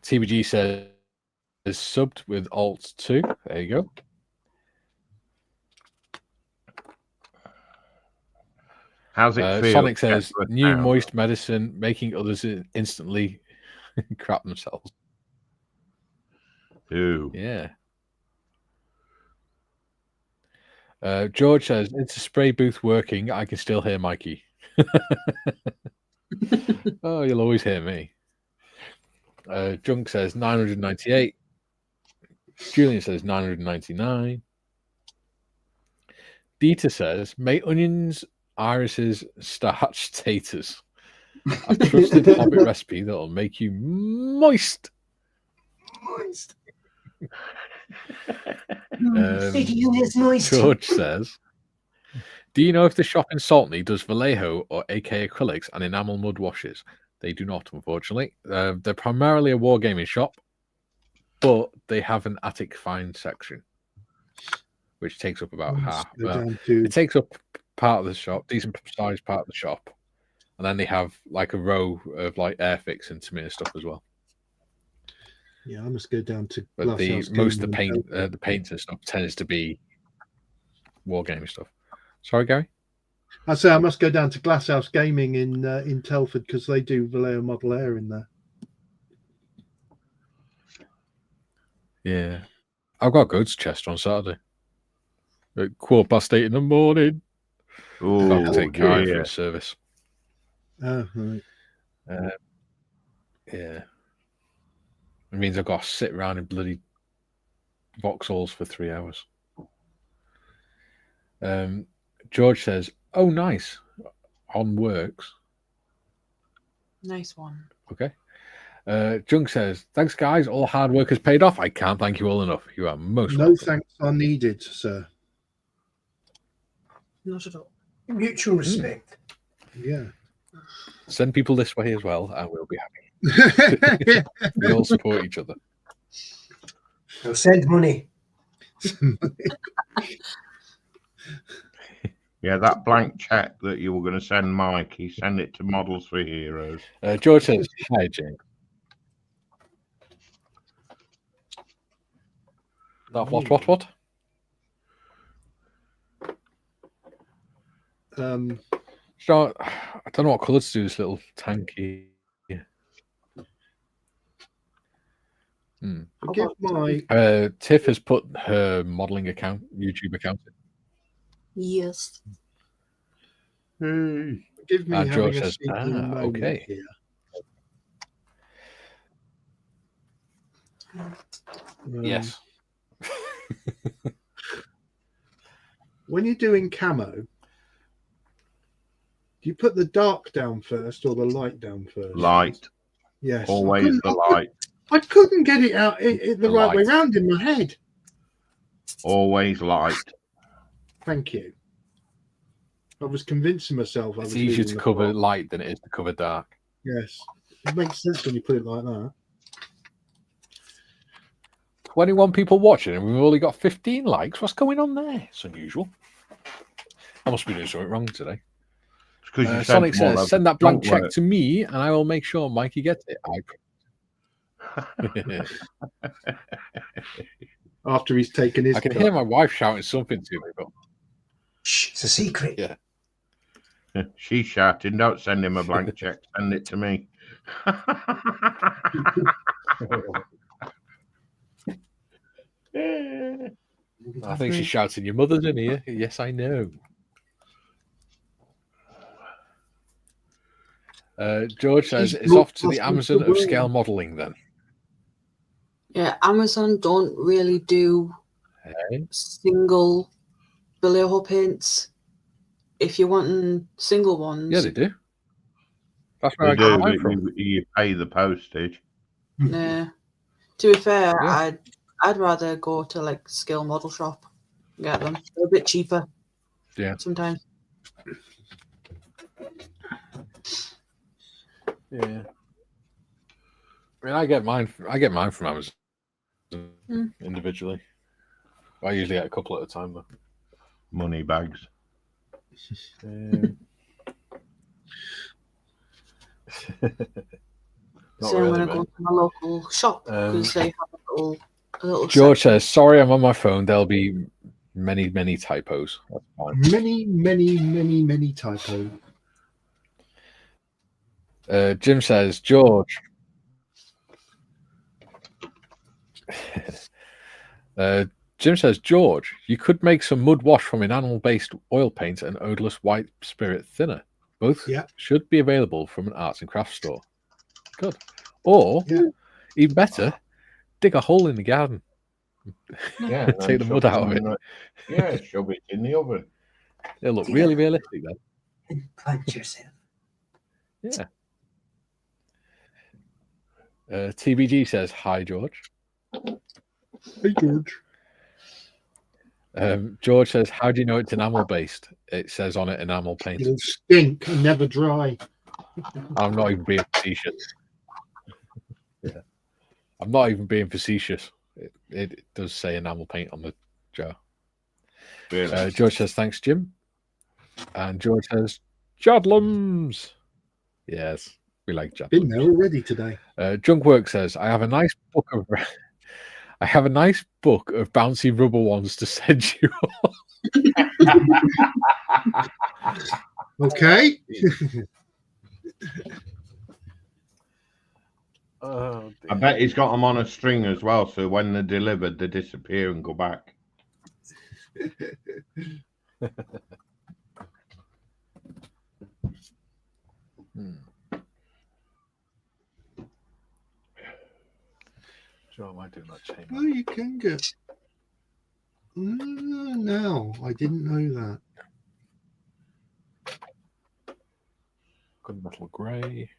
TBG says is subbed with Alt 2. There you go. How's it feel? Sonic says new moist medicine making others instantly crap themselves. Ooh. Yeah. George says it's a spray booth working. I can still hear Mikey. Oh, you'll always hear me. Junk says 998. Julian says 999. Dieter says make onions, irises, starch, taters. A trusted Hobbit recipe that'll make you moist. Moist. George says, do you know if the shop in Saltney does Vallejo or AK acrylics and enamel mud washes? They do not, unfortunately. They're primarily a wargaming shop, but they have an attic find section, which takes up about half. It takes up part of the shop, decent sized part of the shop, and then they have like a row of like Airfix and Tamir stuff as well. Yeah, I must go down to. But most of the paints and stuff tends to be wargaming stuff. Sorry, Gary. I say I must go down to Glasshouse Gaming in Telford because they do Vallejo Model Air in there. Yeah, I've got goods Chester on Saturday at 8:15 in the morning. Oh, I'll take Kai for a service. Oh, right. Yeah, it means I've got to sit around in bloody Vauxhalls for 3 hours. George says, "Oh, nice on works." Nice one. Okay. Junk says, "Thanks, guys. All hard work has paid off. I can't thank you all enough. You are most no welcome." Thanks are needed, sir. Not at all. Mutual respect. Yeah. Send people this way as well, and we'll be happy. We all support each other. I'll send money. Yeah, that blank check that you were going to send Mikey, send it to Models for Heroes. George says, "Hi, Jane." What? So, I don't know what colour to do this little tanky. Forgive my. Tiff has put her modelling account, YouTube account. Yes. Forgive me having George a says, sneaking moment okay. here. Yes. When you're doing camo, do you put the dark down first or the light down first? Light. Yes. Always the light. I couldn't get it out the right way round in my head. Always light. Thank you. I was convincing myself. It's easier to cover light than it is to cover dark. Yes. It makes sense when you put it like that. 21 people watching, and we've only got 15 likes. What's going on there? It's unusual. I must be doing something wrong today. Sonic says, "Send that blank check to me, and I will make sure Mikey gets it." After he's taken his. I can hear my wife shouting something to me, but shh, it's a secret. Yeah. She's shouting, "Don't send him a blank check. Send it to me." I think she's shouting, "Your mother's in here." Yes, I know. George says, "It's off to the Amazon of scale modelling then." Yeah, Amazon don't really do Hey. single Vallejo paints. If you're wanting single ones, Yeah, they do. That's where They I get do. mine from. You pay the postage. nah. To be fair, Yeah. I'd rather go to like Skill Model Shop and get them. They're a bit cheaper. Yeah. Sometimes. Yeah. I mean, I get mine from Amazon individually. I usually get a couple at a time though. Money bags. Not So I'm really, gonna go mate. to my local shop because they have a little George section. says, "Sorry, I'm on my phone. There'll be many typos." That's fine. Many typos. Jim says, "George." Jim says, "George, you could make some mud wash from enamel-based oil paint and odorless white spirit thinner. Both should be available from an arts and crafts store. Good. Or, even better, dig a hole in the garden. Yeah, Take the mud out of it. Yeah, shove it in the oven. It'll look really realistic then. Plant yourself. Yeah." TBG says, "Hi, George." Hey, George. George says, "How do you know it's enamel based? It says on it enamel paint." It'll stink and never dry. I'm not even being facetious. Yeah, I'm not even being facetious. It does say enamel paint on the jar. Really? George says, "Thanks, Jim." And George says, "Jodlums." Yes, we like Jodlums. Been there already today. Junkwork says, I have a nice book of bouncy rubber ones to send you." Okay. Oh, I bet he's got them on a string as well, so when they're delivered, they disappear and go back. Sure, I do not change. Oh, you can get. No, I didn't know that. Gunmetal grey.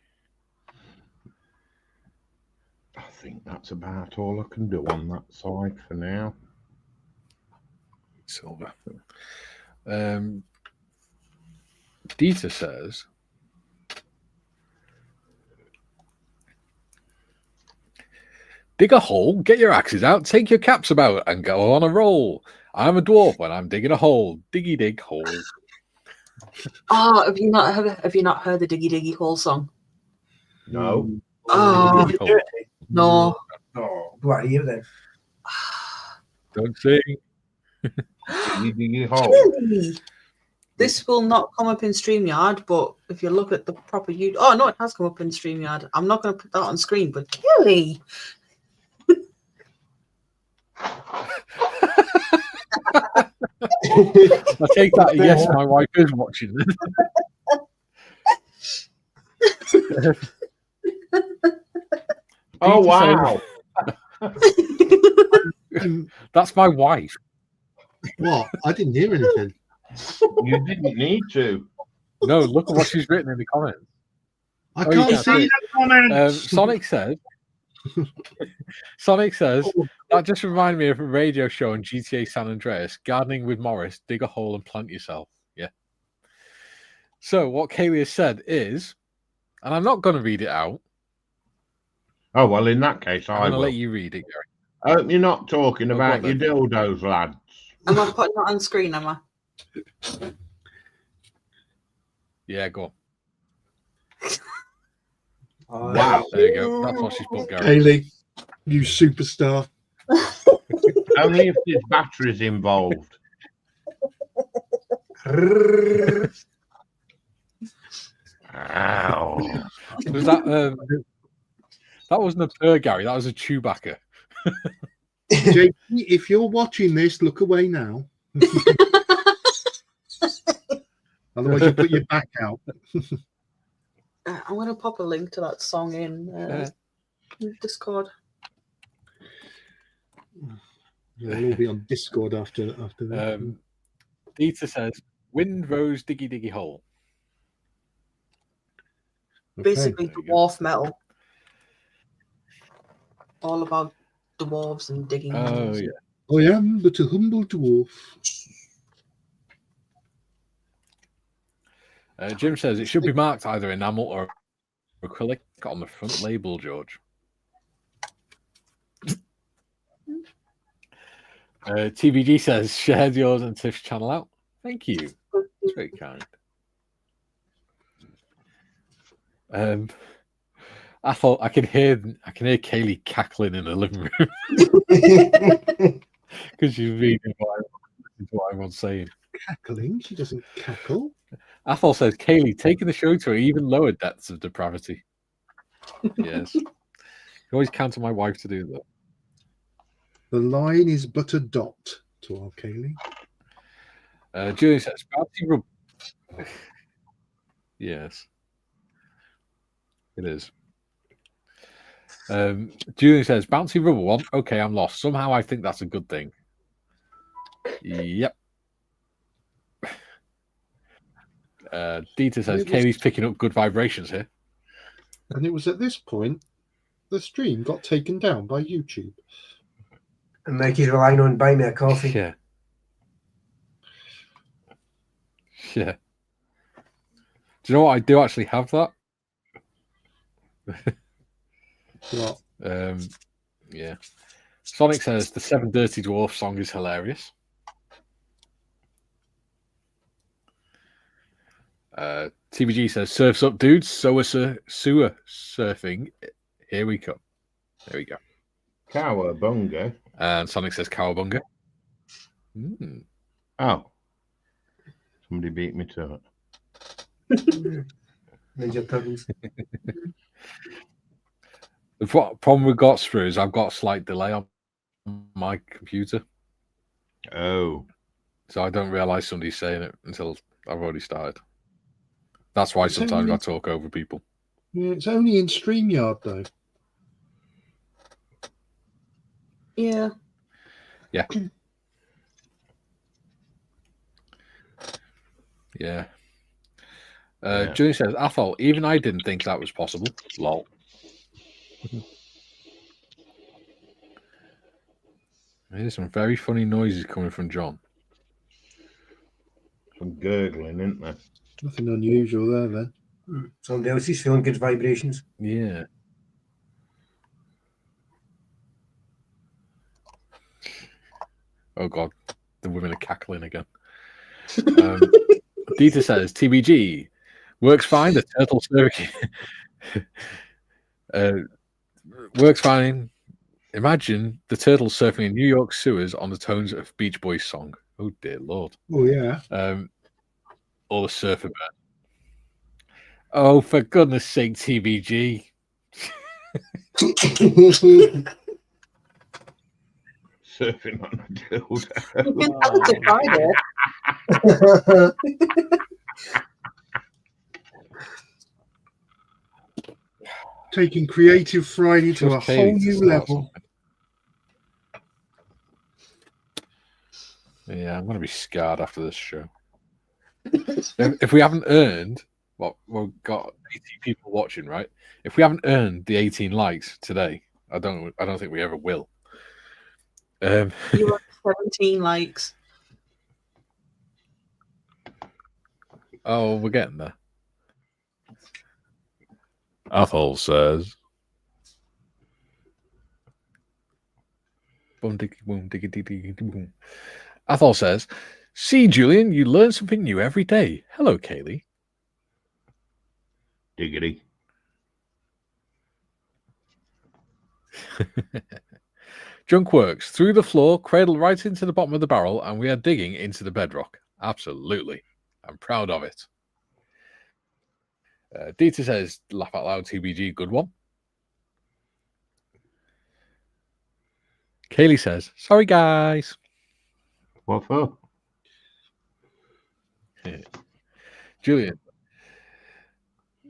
I think that's about all I can do on that side for now. Silver. Dieter says, dig a hole, get your axes out, take your caps about, and go on a roll. I'm a dwarf when I'm digging a hole. Diggy dig hole. Oh, have you not heard the Diggy Diggy Hole song? No. Oh, Diggy hole. no. Oh, what are you then? Don't sing. Diggy hole. Really? This will not come up in StreamYard, but if you look at the proper oh no, it has come up in StreamYard. I'm not going to put that on screen, but Kelly. I take that. Yes, my wife is watching this. Oh, wow. That's my wife. What? I didn't hear anything. You didn't need to. No, look at what she's written in the comments. I you can't can't see the comments. Sonic says, that just reminded me of a radio show on GTA San Andreas, gardening with Morris, dig a hole and plant yourself. Yeah. So what Kaylee has said is, and I'm not going to read it out. Oh, well, in that case, I'm going to let you read it, Gary. I hope you're not talking about your then. dildos, lads. Am I putting that on screen, am I? Yeah, go on. Wow. There you go. That's what she's put, Gary. Kaylee, you superstar. Only if there's batteries involved. Ow. Was that wasn't a purr, Gary. That was a Chewbacca. JP, if you're watching this, look away now. Otherwise, you'll put your back out. I'm going to pop a link to that song in Discord. We'll all be on Discord after that. Dieter says, "Wind rose diggy diggy hole." Basically, there you dwarf metal. All about dwarves and digging. Oh holes. yeah. I am but a humble dwarf. Jim says it should be marked either enamel or acrylic on the front label, George. TBG says, shared yours and Tiff's channel out. Thank you. That's very kind. I thought I can hear Kaylee cackling in the living room because she's reading what everyone's saying. Cackling? She doesn't cackle. Athol says, Kaylee, taking the show to even lower depths of depravity. Yes. You always count on my wife to do that. The line is but a dot to our Kaylee. Julian says, bouncy rub. Yes. It is. Julian says, bouncy rubber one. Okay, I'm lost. Somehow I think that's a good thing. Yep. Dieter says, Kaylee's picking up good vibrations here. And it was at this point the stream got taken down by YouTube. And Mikey's relying on buy me a coffee. Yeah. Yeah. Do you know what? I do actually have that. What? Yeah. Sonic says the Seven Dirty Dwarfs song is hilarious. TBG says, surfs up, dudes. Sewer surfing. Here we come. There we go. Cowabunga. And Sonic says, cowabunga. Mm. Oh. Somebody beat me to it. Ninja Turtles. The problem we've got through is I've got a slight delay on my computer. Oh. So I don't realise somebody's saying it until I've already started. That's why sometimes I talk over people. Yeah, it's only in StreamYard, though. Yeah. Yeah. Yeah. Julian says, Athol, even I didn't think that was possible. Lol. There's some very funny noises coming from John. Some gurgling, isn't there? Nothing unusual there, then. Somebody else is feeling good vibrations. Yeah. Oh, God. The women are cackling again. Dieter says, TBG, works fine. The turtle surfing. Works fine. Imagine the turtle surfing in New York sewers on the tones of Beach Boys song. Oh, dear Lord. Oh, yeah. Or the surfer bird. Oh, for goodness sake, TBG. Surfing on a dildo. Taking Creative Friday to a whole new level. Yeah, I'm going to be scarred after this show. If we haven't earned, we've got 18 people watching, right? If we haven't earned the 18 likes today, I don't think we ever will. You have 17 likes. Oh, we're getting there. Athol says, boom, diggy, boom, diggy, diggy, boom. Athol says, see, Julian, you learn something new every day. Hello, Kaylee. Diggity. Junk works through the floor, cradle right into the bottom of the barrel, and we are digging into the bedrock. Absolutely. I'm proud of it. Dieter says, laugh out loud, TBG, good one. Kaylee says, sorry, guys. What for? Julian.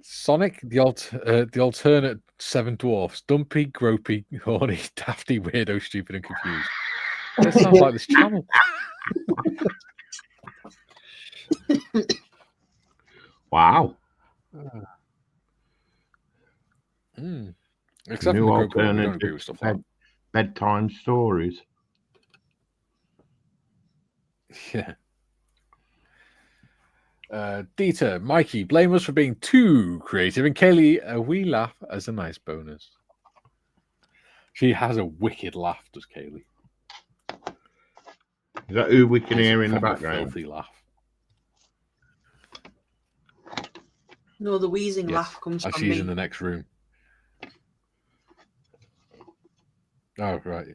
Sonic, the alternate Seven Dwarfs. Dumpy, gropey, horny, dafty, weirdo, stupid, and confused. That sounds like this channel. Wow. Except New for the gropey one, we don't agree alternative with stuff like bedtime stories. that. Yeah. Dieter, Mikey, blame us for being too creative, and Kaylee, a wee laugh as a nice bonus. She has a wicked laugh, does Kaylee? Is that who we can It's a hear in the proper background? Filthy laugh. No, the wheezing Yes. laugh comes And from she's me. in the next room. Oh, right.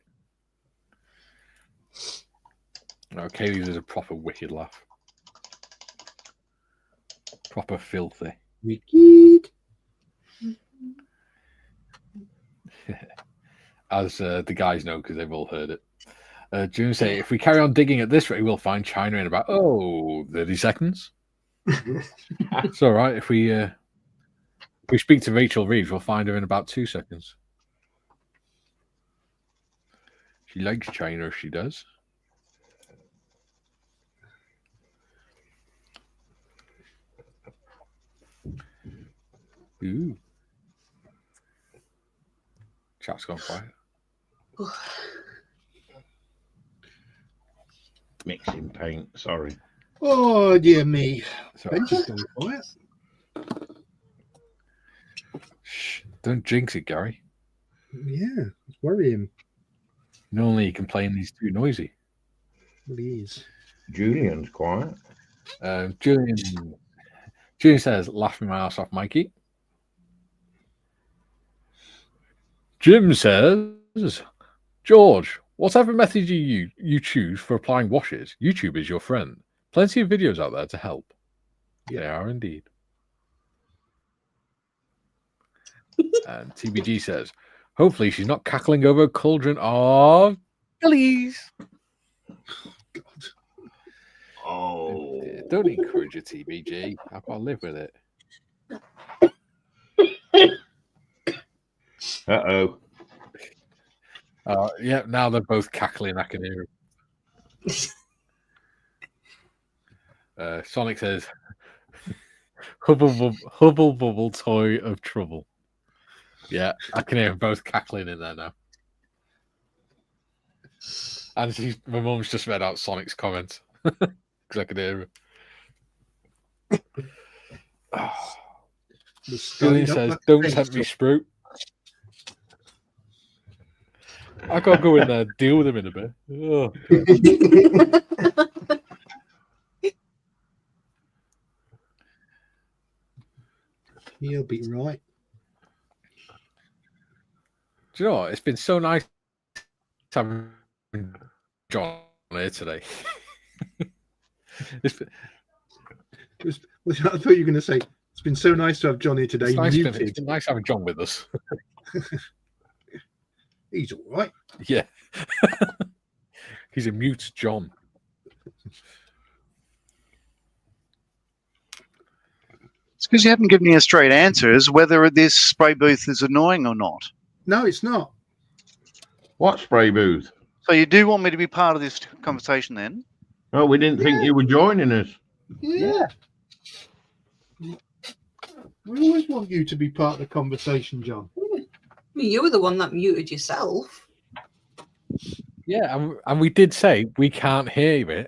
No, Kaylee's is a proper wicked laugh. Proper filthy. Wicked. As the guys know, because they've all heard it. June say, if we carry on digging at this rate, we'll find China in about 30 seconds. It's all right. If we speak to Rachel Reeves, we'll find her in about 2 seconds. She likes China, she does. Ooh. Chat's gone quiet. Mixing paint, sorry. Oh dear me. So, Benji's gone quiet. shh, don't jinx it, Gary. Yeah, it's worrying. Normally you complain he's too noisy. Please. Julian's quiet. Julian says, laughing my ass off, Mikey. Jim says, George, whatever method you choose for applying washes, YouTube is your friend. Plenty of videos out there to help. Yeah. They are indeed. And TBG says, hopefully she's not cackling over a cauldron of jellies. God. Oh. Don't encourage it, TBG. I've got to live with it. Uh-oh. Yeah, now they're both cackling. I can hear it. Sonic says, Hubble Bubble toy of trouble. Yeah, I can hear them both cackling in there now. And my mum's just read out Sonic's comment because I could hear it. Julian says, don't tempt me, Sprout. I gotta go in there and deal with him in a bit. Oh. He'll be right. Do you know what? It's been so nice having John here today. I thought you were going to say, it's been so nice to have John here today. It's been nice having John with us. He's all right. Yeah. He's a mute John. It's because you haven't given me a straight answer as whether this spray booth is annoying or not. No, it's not. What spray booth? So you do want me to be part of this conversation then? Oh, we didn't think you were joining us. Yeah. We always want you to be part of the conversation, John. You were the one that muted yourself. Yeah, and we did say we can't hear it.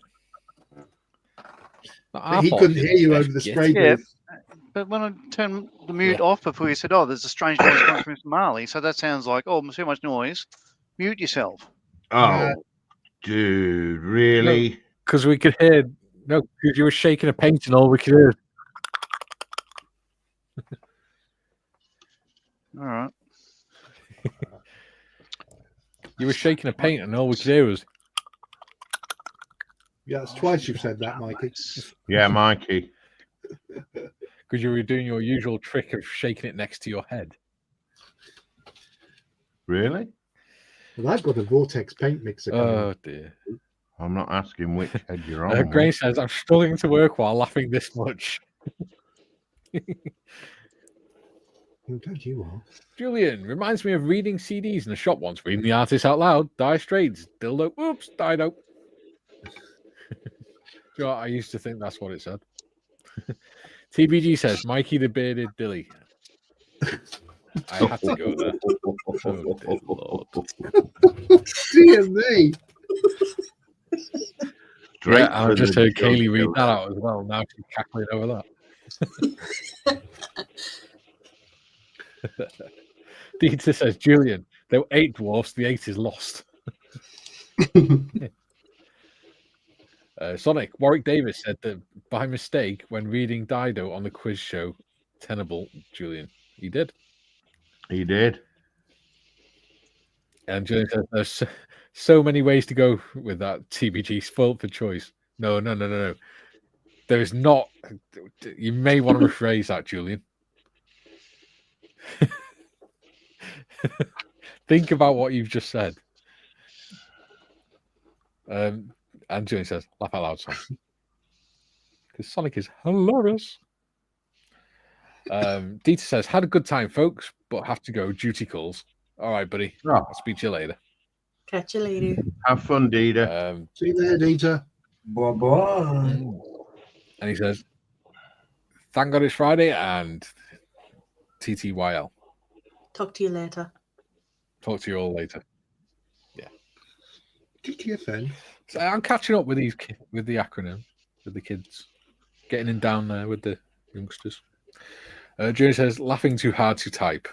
But he couldn't hear you over the spray Yeah. booth. But when I turned the mute off before you said, oh, there's a strange noise coming from Somali, so that sounds like, oh, too much noise. Mute yourself. Oh, dude, really? Because we could hear, no, because you were shaking a paint and all we could hear. All right. You were shaking a paint and all we could hear was. Yeah, that's twice you've said that, Mikey. Yeah, Mikey. Because you were doing your usual trick of shaking it next to your head. Really? Well, I've got a Vortex paint mixer coming. Oh, dear. I'm not asking which head you're on. Gray says, I'm struggling to work while laughing this much. I'm glad you are. Julian reminds me of reading CDs in a shop once, reading the artist out loud. Dire Straits, dildo, oops, Dido. You know, I used to think that's what it said. TBG says, Mikey the Bearded Dilly. I had to go there. Oh, dear Lord. Dear me. Yeah, I just heard Kaylee read that out as well. Now she's cackling over that. Dieter says, Julian, there were 8 dwarfs, the 8 is lost. Sonic, Warwick Davis said that by mistake, when reading Dido on the quiz show, Tenable, Julian, he did. He did. And Julian says, there's so many ways to go with that TBG, spoiled for choice. No. There is not. You may want to rephrase that, Julian. Think about what you've just said. And Julian says, laugh out loud, Sonic. Because Sonic is hilarious. Dieter says, had a good time, folks, but have to go. Duty calls. All right, buddy. Oh. I'll speak to you later. Catch you later. Have fun, Dieter. See you there, Dieter. Bye-bye. And he says, thank God it's Friday and TTYL. Talk to you later. Talk to you all later. TTFN. So I'm catching up with with the acronym, with the kids, getting in down there with the youngsters. Junior says, laughing too hard to type.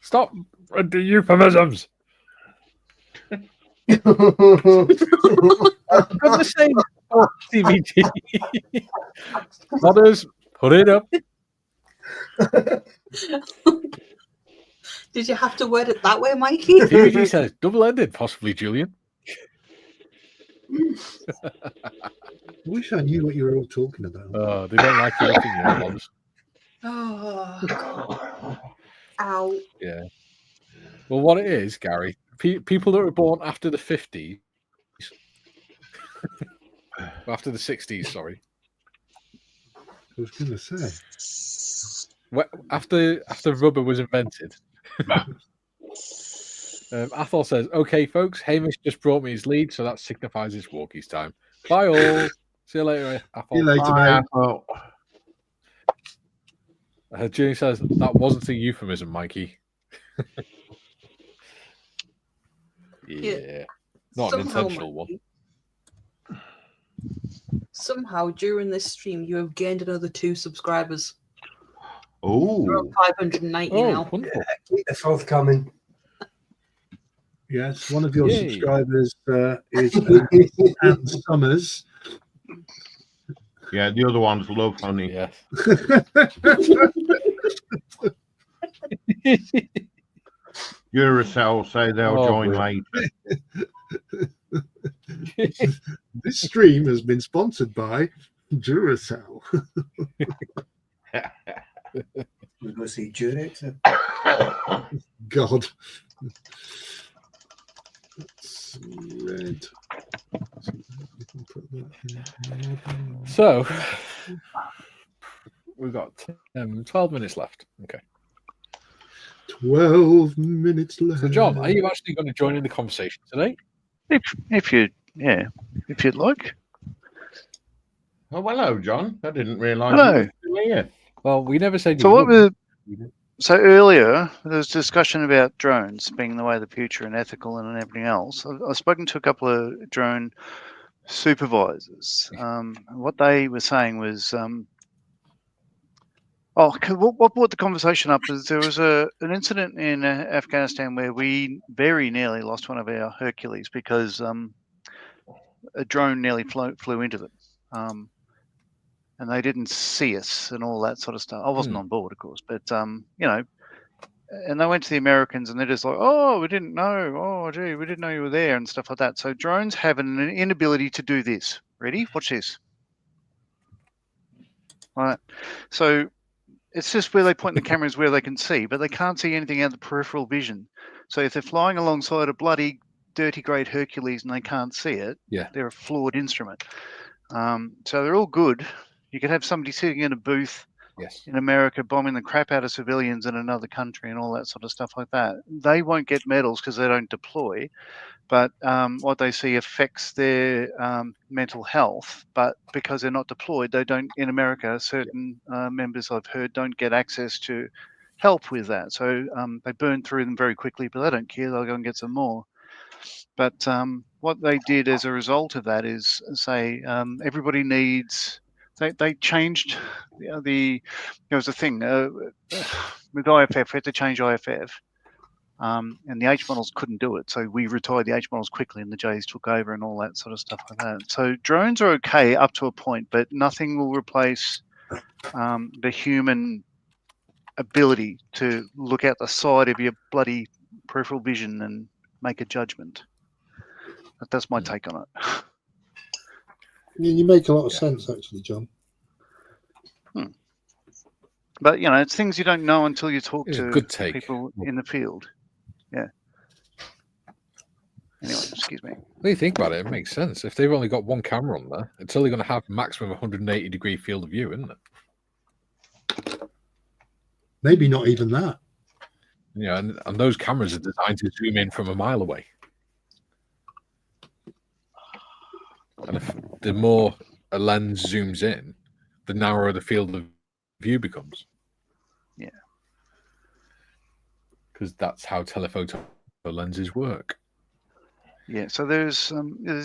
Stop the euphemisms. I'm the same. Oh, TVG. Mothers, put it up. Did you have to word it that way, Mikey? TVG says, double-ended, possibly, Julian. Wish I knew what you were all talking about. Oh, they don't like you looking at ones. Oh, God. Ow. Yeah. Well, what it is, Gary, people that were born after the 50s, after the 60s, sorry. I was going to say. After rubber was invented. Athol says, okay, folks, Hamish just brought me his lead, so that signifies it's walkies time. Bye, all. See you later, Athol. See you later, Bye, mate. Apple. Julie says, that wasn't a euphemism, Mikey. Yeah. Not an intentional one. Somehow, during this stream, you have gained another 2 subscribers. Oh, You're on 590 now. Wonderful. Keep the forthcoming. Yes, one of your Yay. subscribers is Anne Summers. yeah. The other one's Love Honey. Yes. Duracell say they'll Oh, join brilliant. later. This stream has been sponsored by Duracell. We're going to see Durex. God. That's red. So, we've got 12 minutes left. Okay. 12 minutes left. So, John, are you actually going to join in the conversation today? If you'd like. Oh, hello, John. I didn't realise. Hello. You were still here. Well, we never said you So what would. so earlier there was discussion about drones being the way of the future and ethical and everything else. I've spoken to a couple of drone supervisors. What they were saying was, what brought the conversation up is there was an incident in Afghanistan where we very nearly lost one of our Hercules because a drone nearly flew into them. And they didn't see us and all that sort of stuff. I wasn't on board, of course, but and they went to the Americans and they're just like, oh, we didn't know. Oh, gee, we didn't know you were there and stuff like that. So drones have an inability to do this. Ready? Watch this. All right. So it's just where they point the cameras where they can see, but they can't see anything out of the peripheral vision. So if they're flying alongside a bloody dirty grade Hercules and they can't see it, they're a flawed instrument. So they're all good. You could have somebody sitting in a booth Yes. in America bombing the crap out of civilians in another country and all that sort of stuff like that. They won't get medals because they don't deploy, but what they see affects their mental health. But because they're not deployed, they don't. In America, certain members I've heard don't get access to help with that. So they burn through them very quickly, but they don't care. They'll go and get some more. But what they did as a result of that is say everybody needs. They changed there was a thing with IFF. We had to change IFF, and the H models couldn't do it. So we retired the H models quickly, and the J's took over and all that sort of stuff like that. So drones are okay up to a point, but nothing will replace the human ability to look out the side of your bloody peripheral vision and make a judgment. That's my take on it. You make a lot of sense, actually, John. But it's things you don't know until you talk It's a to good take. people in the field. Yeah. Anyway, excuse me. When you think about it, it makes sense. If they've only got one camera on there, it's only going to have maximum 180-degree field of view, isn't it? Maybe not even that. And those cameras are designed to zoom in from a mile away. And if the more a lens zooms in, the narrower the field of view becomes. Yeah. Because that's how telephoto lenses work. Yeah, so there's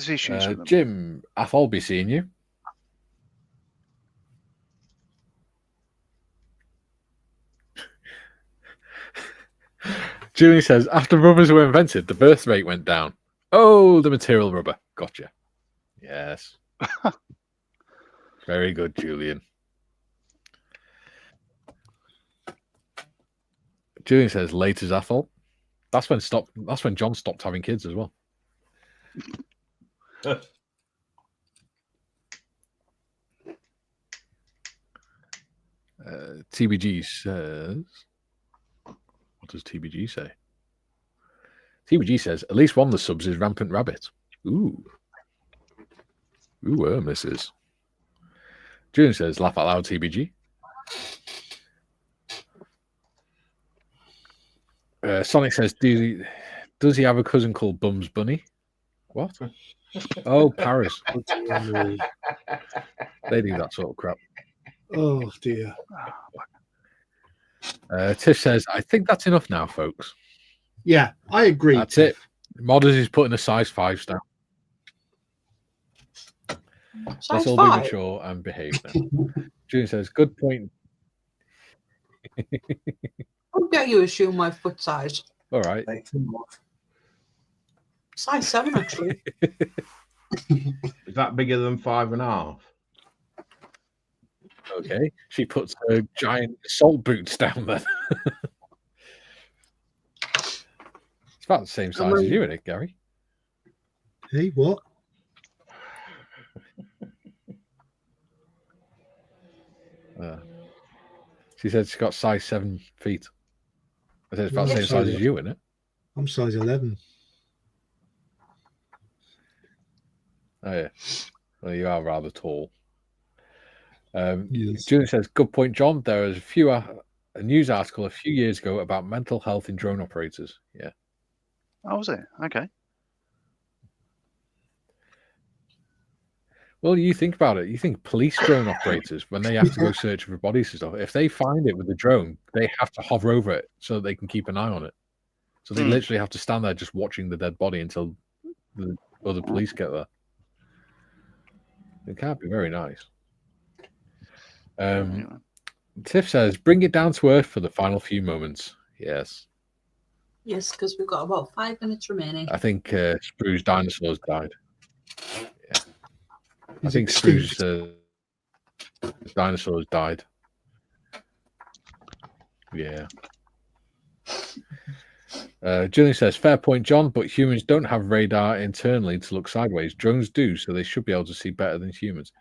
issues with them. Jim, I'll be seeing you. Julie says, after rubbers were invented, the birth rate went down. Oh, the material rubber. Gotcha. Yes. Very good, Julian. Julian says, late as Athol. That's when John stopped having kids as well. TBG says, what does TBG say? TBG says, at least one of the subs is Rampant Rabbit. Ooh, misses. Julian says, laugh out loud, TBG. Sonic says, does he have a cousin called Bums Bunny? What? Oh, Paris. They do that sort of crap. Oh, dear. Tiff says, I think that's enough now, folks. Yeah, I agree. That's it. Modders is putting a size 5 down. Size Let's all 5? be mature and behave now. Julian says, good point. How dare you assume my foot size? All right. Size 7, actually. Is that bigger than 5.5? Okay. She puts her giant salt boots down there. It's about the same size as you, isn't it, Gary? Hey, what? She said she's got size 7 feet. I said it's about the same size as you, isn't it? I'm size 11. Oh, yeah. Well, you are rather tall. Yes. Julian says, good point, John. There was a news article a few years ago about mental health in drone operators. Yeah. Oh, was it? Okay. Well, you think about it. You think police drone operators, when they have to go search for bodies and stuff, if they find it with the drone, they have to hover over it so that they can keep an eye on it. So they literally have to stand there just watching the dead body until the other police get there. It can't be very nice. Tiff says, bring it down to earth for the final few moments. Yes. Yes, because we've got about 5 minutes remaining. I think Sprue's dinosaurs died. Yeah. I think extinct. Sprue's dinosaurs died. Yeah. Julian says, fair point, John, but humans don't have radar internally to look sideways. Drones do, so they should be able to see better than humans.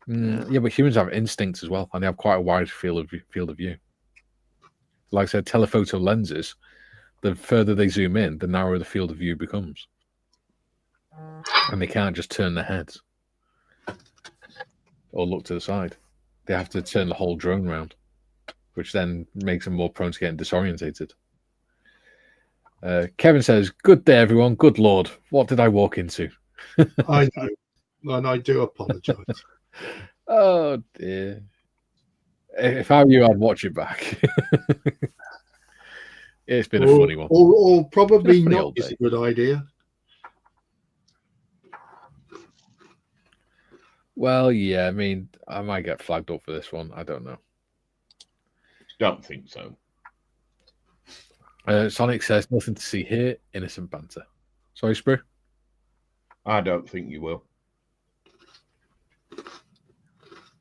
Yeah, but humans have instincts as well, and they have quite a wide field of view. Like I said, telephoto lenses, the further they zoom in, the narrower the field of view becomes. And they can't just turn their heads or look to the side. they have to turn the whole drone around, which then makes them more prone to getting disorientated. Kevin says, "Good day, everyone. Good Lord, what did I walk into?" I know, and I do apologise. Oh dear. If I were you, I'd watch it back. It's been a funny one. Or probably Been a funny not old is day. a good idea. Well, yeah, I mean, I might get flagged up for this one. I don't know. Don't think so. Sonic says, "Nothing to see here. Innocent banter." Sorry, Sprue? I don't think you will.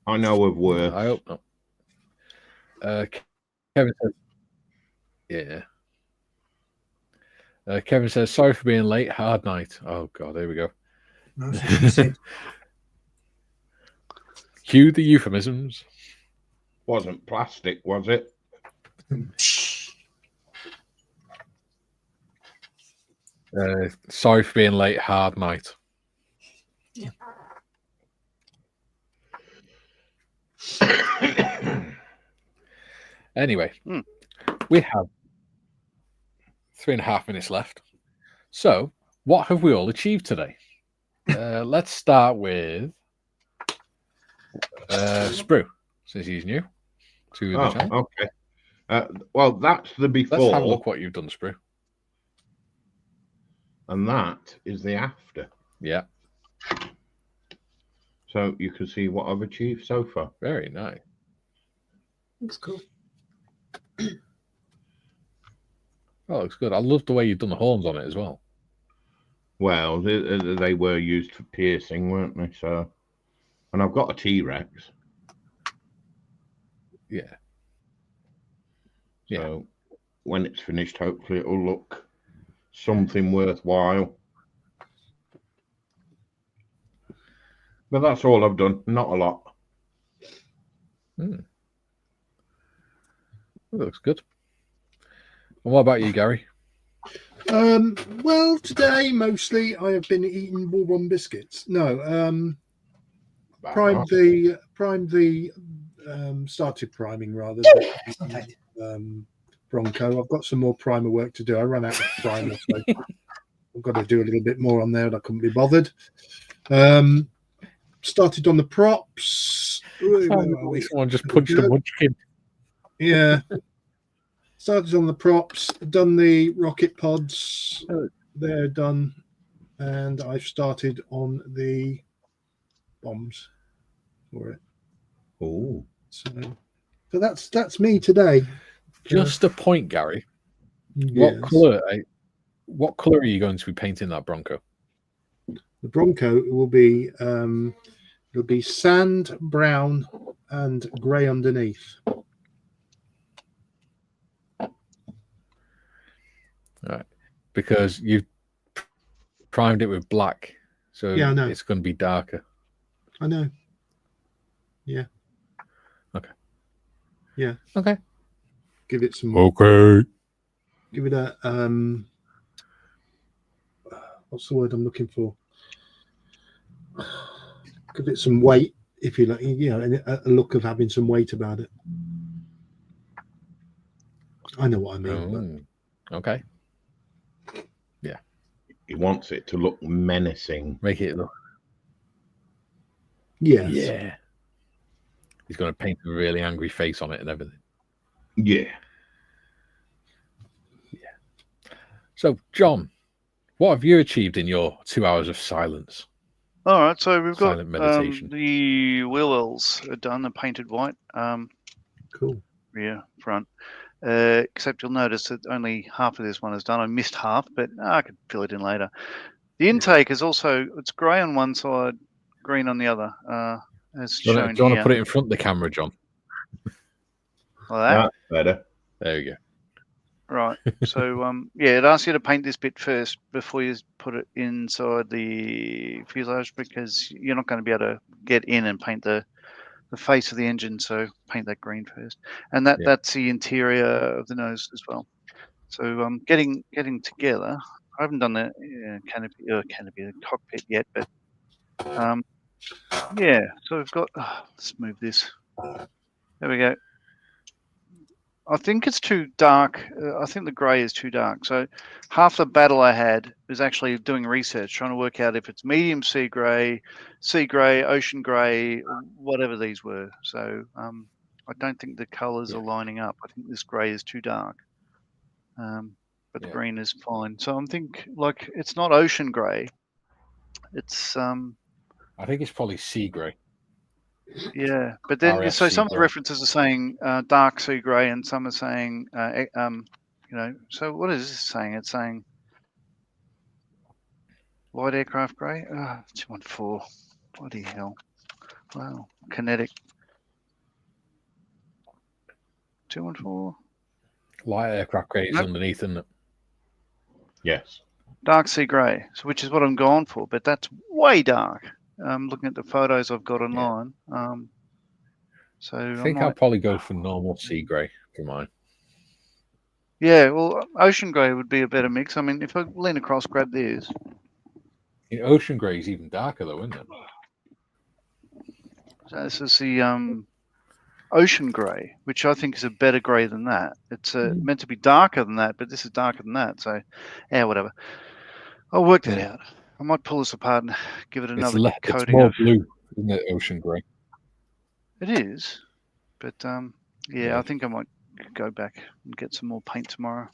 I know of worse. I hope not. Kevin says, "Yeah." Kevin says, "Sorry for being late. Hard night." Oh, God, here we go. That's what she said. Cue the euphemisms. Wasn't plastic, was it? Sorry for being late. Hard night. Yeah. Anyway, we have 3.5 minutes left. So, what have we all achieved today? Let's start with Sprue, since he's new to the channel. Okay. Well, that's the before. Let's have a look what you've done, Sprue. And that is the after. Yeah. So you can see what I've achieved so far. Very nice. Looks cool. Oh, looks good. I love the way you've done the horns on it as well. Well, they were used for piercing, weren't they? So, and I've got a T-Rex. Yeah. So when it's finished, hopefully it'll look something worthwhile. But that's all I've done. Not a lot. That looks good. And what about you, Gary? Well, today mostly I have been eating bourbon biscuits. No, started priming rather. Bronco. I've got some more primer work to do. I ran out of primer, so I've got to do a little bit more on there, and I couldn't be bothered. Started on the props. Someone just punched a munchkin. Yeah. Started on the props, done the rocket pods. They're done. And I've started on the bombs for it. Oh. So that's me today. Just a point, Gary. Yes. What colour are you going to be painting that Bronco? The Bronco will be it'll be sand, brown, and grey underneath. All right, because you've primed it with black, so yeah, I know. It's going to be darker. I know. Yeah. Okay. Yeah. Okay. Give it some. Okay. Give it a what's the word I'm looking for? Give it some weight, if you like. You know, a look of having some weight about it. I know what I mean. Okay. Yeah. He wants it to look menacing. Make it look. Yes. Yeah. He's going to paint a really angry face on it and everything. Yeah. Yeah. So, John, what have you achieved in your 2 hours of silence? All right, so we've got Silent meditation. the wheel wells are done and painted white. Cool. Rear, front. Except you'll notice that only half of this one is done. I missed half, but I could fill it in later. The intake is also, it's grey on one side, green on the other, as Do you shown want to here. put it in front of the camera, John? Like that. That's better. There you go. Right. So, yeah, it asks you to paint this bit first before you put it inside the fuselage, because you're not going to be able to get in and paint the face of the engine. So paint that green first, and that's the interior of the nose as well. So getting together. I haven't done the canopy, the cockpit yet, but yeah. So we've got. Let's move this. There we go. I think it's too dark. I think the grey is too dark. So half the battle I had was actually doing research, trying to work out if it's medium sea grey, ocean grey, whatever these were. So I don't think the colours are lining up. I think this grey is too dark. But the green is fine. So I'm thinking like it's not ocean grey. It's I think it's probably sea grey. Yeah, but then RF so sea some of the grey. references are saying dark sea grey, and some are saying So what is this saying? It's saying light aircraft grey. 214. Bloody hell! Wow, kinetic. 214. Light aircraft grey is Nope. underneath, isn't it? Yes. Dark sea grey, so which is what I'm going for, but that's way dark. Looking at the photos I've got online. So I think I'll probably go for normal sea grey for mine. Yeah, well, ocean grey would be a better mix. I mean, if I lean across, grab theirs. Ocean grey is even darker, though, isn't it? So this is the ocean grey, which I think is a better grey than that. It's meant to be darker than that, but this is darker than that. So, yeah, whatever. I'll work that out. I might pull this apart and give it another It's coating. more blue, isn't it? Ocean grey. It is, but I think I might go back and get some more paint tomorrow.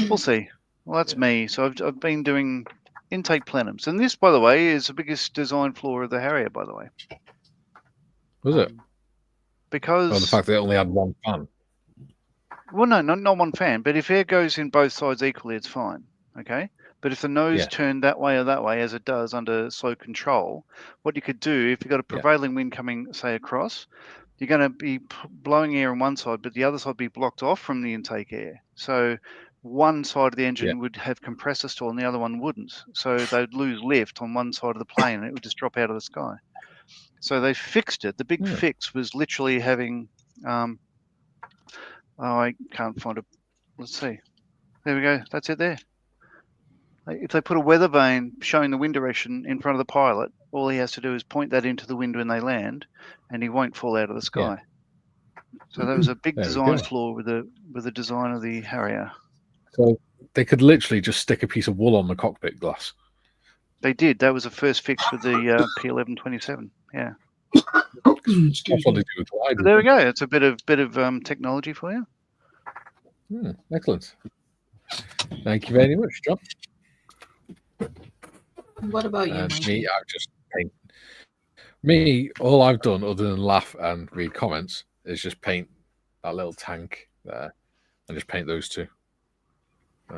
We'll see. Well, that's me. So I've been doing intake plenums, and this, by the way, is the biggest design flaw of the Harrier. By the way, Was it? Because the fact they only had one fan. Well, no, not one fan. But if air goes in both sides equally, it's fine. Okay. But if the nose turned that way or that way, as it does under slow control, what you could do, if you've got a prevailing wind coming, say, across, you're going to be blowing air on one side, but the other side would be blocked off from the intake air. So one side of the engine would have compressor stall and the other one wouldn't. So they'd lose lift on one side of the plane and it would just drop out of the sky. So they fixed it. The big fix was literally having, I can't find it. Let's see. There we go. That's it there. If they put a weather vane showing the wind direction in front of the pilot, all he has to do is point that into the wind when they land, and he won't fall out of the sky. So that was a big design flaw with the design of the Harrier. So they could literally just stick a piece of wool on the cockpit glass. They did. That was the first fix with the P1127. Yeah. That's what they do with gliders. There we go. It's a bit of technology for you. Excellent. Thank you very much, John. What about you, Mike? Me, I've just paint. Me, all I've done other than laugh and read comments is just paint that little tank there and just paint those two.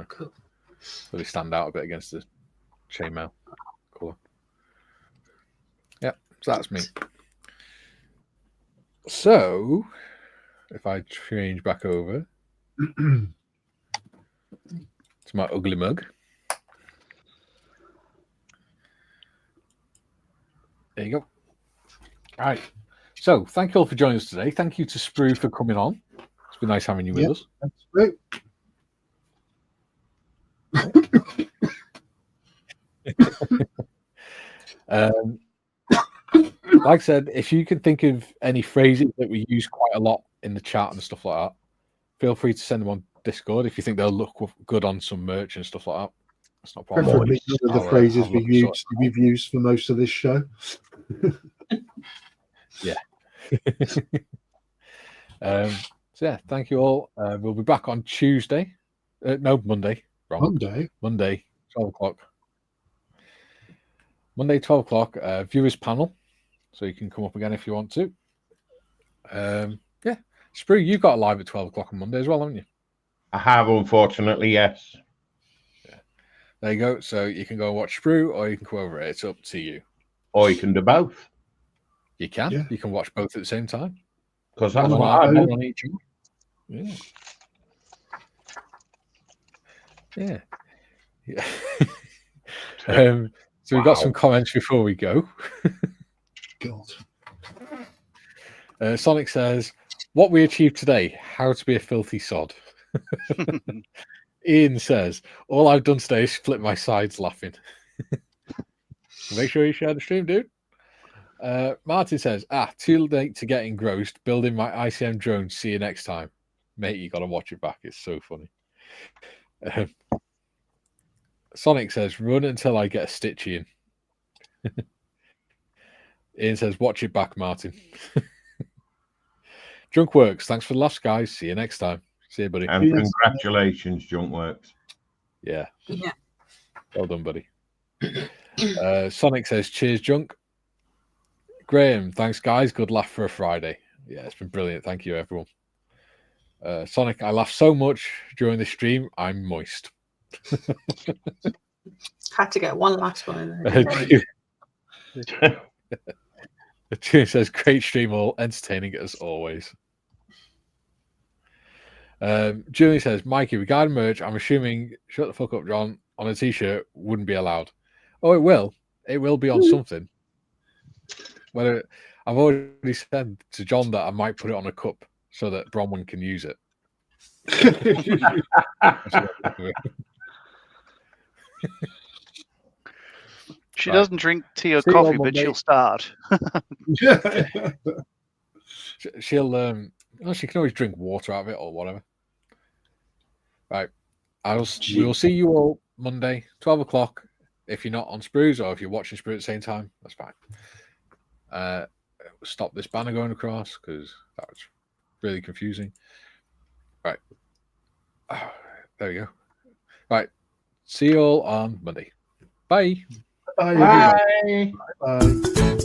Cool. So they stand out a bit against the chainmail colour. Yeah, so that's me. So, if I change back over to my ugly mug. There you go. All right. So, thank you all for joining us today. Thank you to Sprue for coming on. It's been nice having you with us. That's great. Like I said, if you can think of any phrases that we use quite a lot in the chat and stuff like that, feel free to send them on Discord if you think they'll look good on some merch and stuff like that. That's not a problem. Preferably none of the phrases we've used for most of this show. Yeah. So yeah, thank you all. We'll be back on Tuesday. No, Monday. Wrong. Monday, 12 o'clock. Monday, 12 o'clock, viewers panel. So you can come up again if you want to. Yeah. Sprue, you got live at 12 o'clock on Monday as well, haven't you? I have, unfortunately, yes. Yeah. There you go. So you can go and watch Sprue or you can come over it. It's up to you. Or you can do both. You can. Yeah. You can watch both at the same time. Because that's what I do. On each one. Yeah. Yeah. Yeah. So we've got some comments before we go. God. Sonic says, what we achieved today, how to be a filthy sod. Ian says, all I've done today is split my sides laughing. Make sure you share the stream, dude. Martin says, too late to get engrossed. Building my ICM drone. See you next time. Mate, you got to watch it back. It's so funny. Sonic says, run until I get a stitchy in. Ian says, watch it back, Martin. Junkworks, thanks for the laughs, guys. See you next time. See you, buddy. And congratulations, Junkworks. Yeah. Yeah. Well done, buddy. Sonic says, cheers, Junk. Graham, thanks, guys. Good laugh for a Friday. Yeah, it's been brilliant. Thank you, everyone. Sonic, I laughed so much during the stream, I'm moist. Had to get one last one in there. Tune says, great stream, all entertaining as always. Julie says, Mikey, regarding merch, I'm assuming shut the fuck up, John, on a t-shirt wouldn't be allowed. Oh, it will. It will be on something. Whether I've already said to John that I might put it on a cup so that Bronwyn can use it. She Right. doesn't drink tea or See you coffee, on but Monday. she'll start. She'll she can always drink water out of it or whatever. Right. We will see you all Monday, 12 o'clock. If you're not on Sprues or if you're watching Sprues at the same time, that's fine. Stop this banner going across because that was really confusing. Right. There we go. Right. See you all on Monday. Bye. Bye. Bye. Bye.